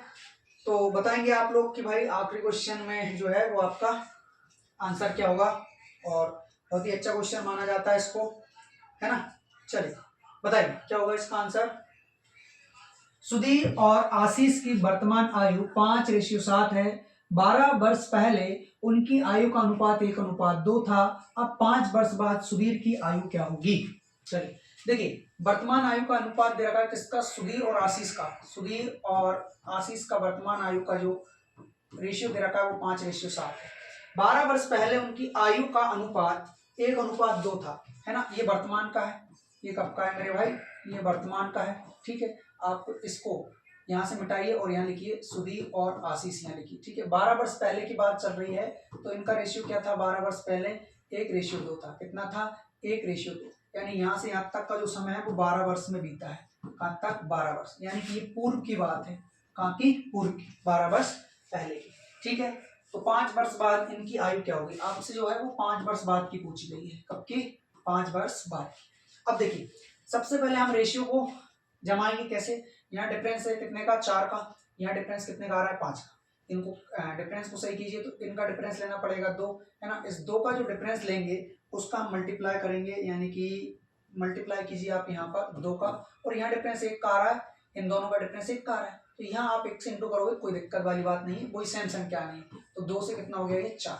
तो बताएंगे आप लोग कि भाई आखिरी क्वेश्चन में जो है वो आपका आंसर क्या होगा, और बहुत ही अच्छा क्वेश्चन माना जाता है इसको, है ना। चलिए बताइए क्या होगा इसका आंसर। सुधीर और आशीष की वर्तमान आयु 5:7 है। 12 वर्ष पहले उनकी आयु का अनुपात 1:2 था। अब 5 वर्ष बाद सुधीर की आयु क्या होगी। चलिए देखिए, वर्तमान आयु का अनुपात दे रखा है किसका, सुधीर और आशीष का। सुधीर और आशीष का वर्तमान आयु का जो रेशियो दे रखा है वो 5:7 है। 12 वर्ष पहले उनकी आयु का अनुपात 1:2 था, है ना। ये वर्तमान का है, ये कब का है मेरे भाई, ये वर्तमान का है। ठीक है, आप इसको यहाँ से मिटाइए और यहाँ लिखिए सुधीर और आशीष, यहाँ लिखिए। ठीक है, 12 वर्ष पहले की बात चल रही है, तो इनका रेशियो क्या था, 12 वर्ष पहले 1:2 था। कितना था, 1:2, यानी यहाँ से यहाँ तक का जो समय है वो 12 वर्ष में बीता है। कहाँ तक, 12 वर्ष, यानी कि ये पूर्व की बात है। कहाँ की, पूर्व की, 12 वर्ष पहले की। ठीक है, तो 5 वर्ष बाद इनकी आयु क्या होगी, आपसे जो है वो 5 वर्ष बाद की पूछी गई है। कब की, 5 वर्ष बाद। अब देखिए सबसे पहले हम रेशियो को जमाएंगे कैसे। यहाँ डिफरेंस है कितने का, 4 का, यहाँ डिफरेंस कितने का आ रहा है, 5 का। इनको डिफरेंस को सही कीजिए, तो इनका डिफरेंस लेना पड़ेगा 2, है ना। इस 2 का जो डिफरेंस लेंगे उसका हम मल्टीप्लाई करेंगे, यानी कि मल्टीप्लाई कीजिए आप यहाँ पर 2 का, और यहाँ डिफरेंस 1 का आ रहा है, इन दोनों का डिफरेंस 1 का आ रहा है, तो यहाँ आप 1 से इंटू करोगे, कोई दिक्कत वाली बात नहीं, वही सेम संख्या नहीं। तो 2 से कितना हो गया, ये 4,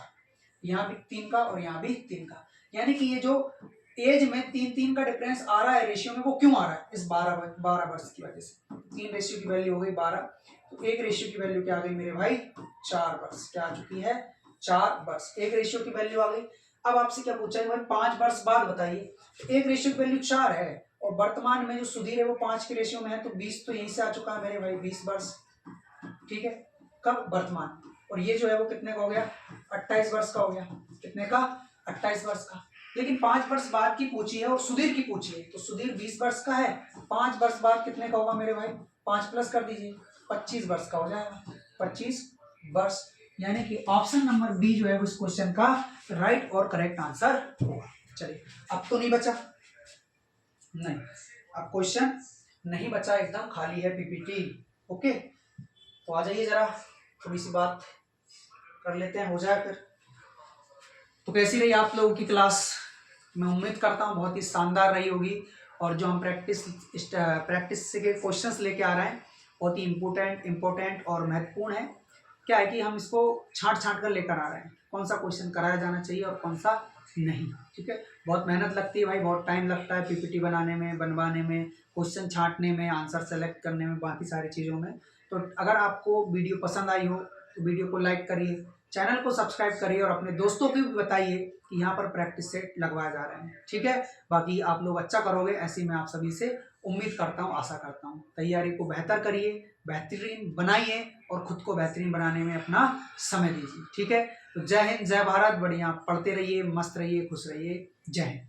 यहाँ भी 3 का और यहाँ भी 3 का, यानी कि ये जो एज में 3 का डिफरेंस आ रहा है रेशियो में, वो क्यों आ रहा है, इस 12 वर्ष की वजह से। 3 रेशियो की वैल्यू हो गई 12, तो 1 रेशियो की वैल्यू क्या आ गई मेरे भाई, 4 वर्ष। क्या आ चुकी है, 4 वर्ष, 1 रेशियो की वैल्यू आ गई। अब आपसे क्या पूछा है भाई, 5 वर्ष बाद बताइए। 1 रेशियो की वैल्यू 4 है, और वर्तमान में जो सुधीर है वो 5 के रेशियो में है, तो 20 तो यहीं से आ चुका है मेरे भाई, 20 वर्ष। ठीक है, कब, वर्तमान। और ये जो है वो कितने का हो गया, 28 वर्ष का हो गया। कितने का, 28 वर्ष का। लेकिन 5 वर्ष बाद की पूछी है और सुधीर की पूछी है, तो सुधीर 20 वर्ष का है, 5 वर्ष बाद कितने का होगा मेरे भाई, 5 प्लस कर दीजिए, 25 वर्ष का हो जाएगा, 25 वर्ष। यानी कि ऑप्शन नंबर बी जो है वो इस क्वेश्चन का राइट और करेक्ट आंसर होगा। चलिए अब तो नहीं बचा, नहीं, अब क्वेश्चन नहीं बचा, एकदम खाली है पीपीटी। ओके, तो आ जाइए जरा थोड़ी सी बात कर लेते हैं, हो जाए फिर। तो कैसी रही आप लोगों की क्लास, मैं उम्मीद करता हूँ बहुत ही शानदार रही होगी, और जो हम प्रैक्टिस के क्वेश्चंस लेके आ रहे हैं बहुत ही इम्पोर्टेंट और महत्वपूर्ण है। क्या है कि हम इसको छांट कर लेकर आ रहे हैं, कौन सा क्वेश्चन कराया जाना चाहिए और कौन सा नहीं। ठीक है, बहुत मेहनत लगती है भाई, बहुत टाइम लगता है पीपीटी बनाने में, बनवाने में, क्वेश्चन छांटने में, आंसर सेलेक्ट करने में, बाकी सारी चीज़ों में। तो अगर आपको वीडियो पसंद आई हो तो वीडियो को लाइक करिए, चैनल को सब्सक्राइब करिए और अपने दोस्तों को भी बताइए कि यहाँ पर प्रैक्टिस सेट लगवाए जा रहे हैं। ठीक है, बाकी आप लोग अच्छा करोगे ऐसी मैं आप सभी से उम्मीद करता हूँ, आशा करता हूँ। तैयारी को बेहतर करिए, बेहतरीन बनाइए और खुद को बेहतरीन बनाने में अपना समय दीजिए। ठीक है, तो जय हिंद, जय भारत, बढ़िया पढ़ते रहिए, मस्त रहिए, खुश रहिए, जय हिंद।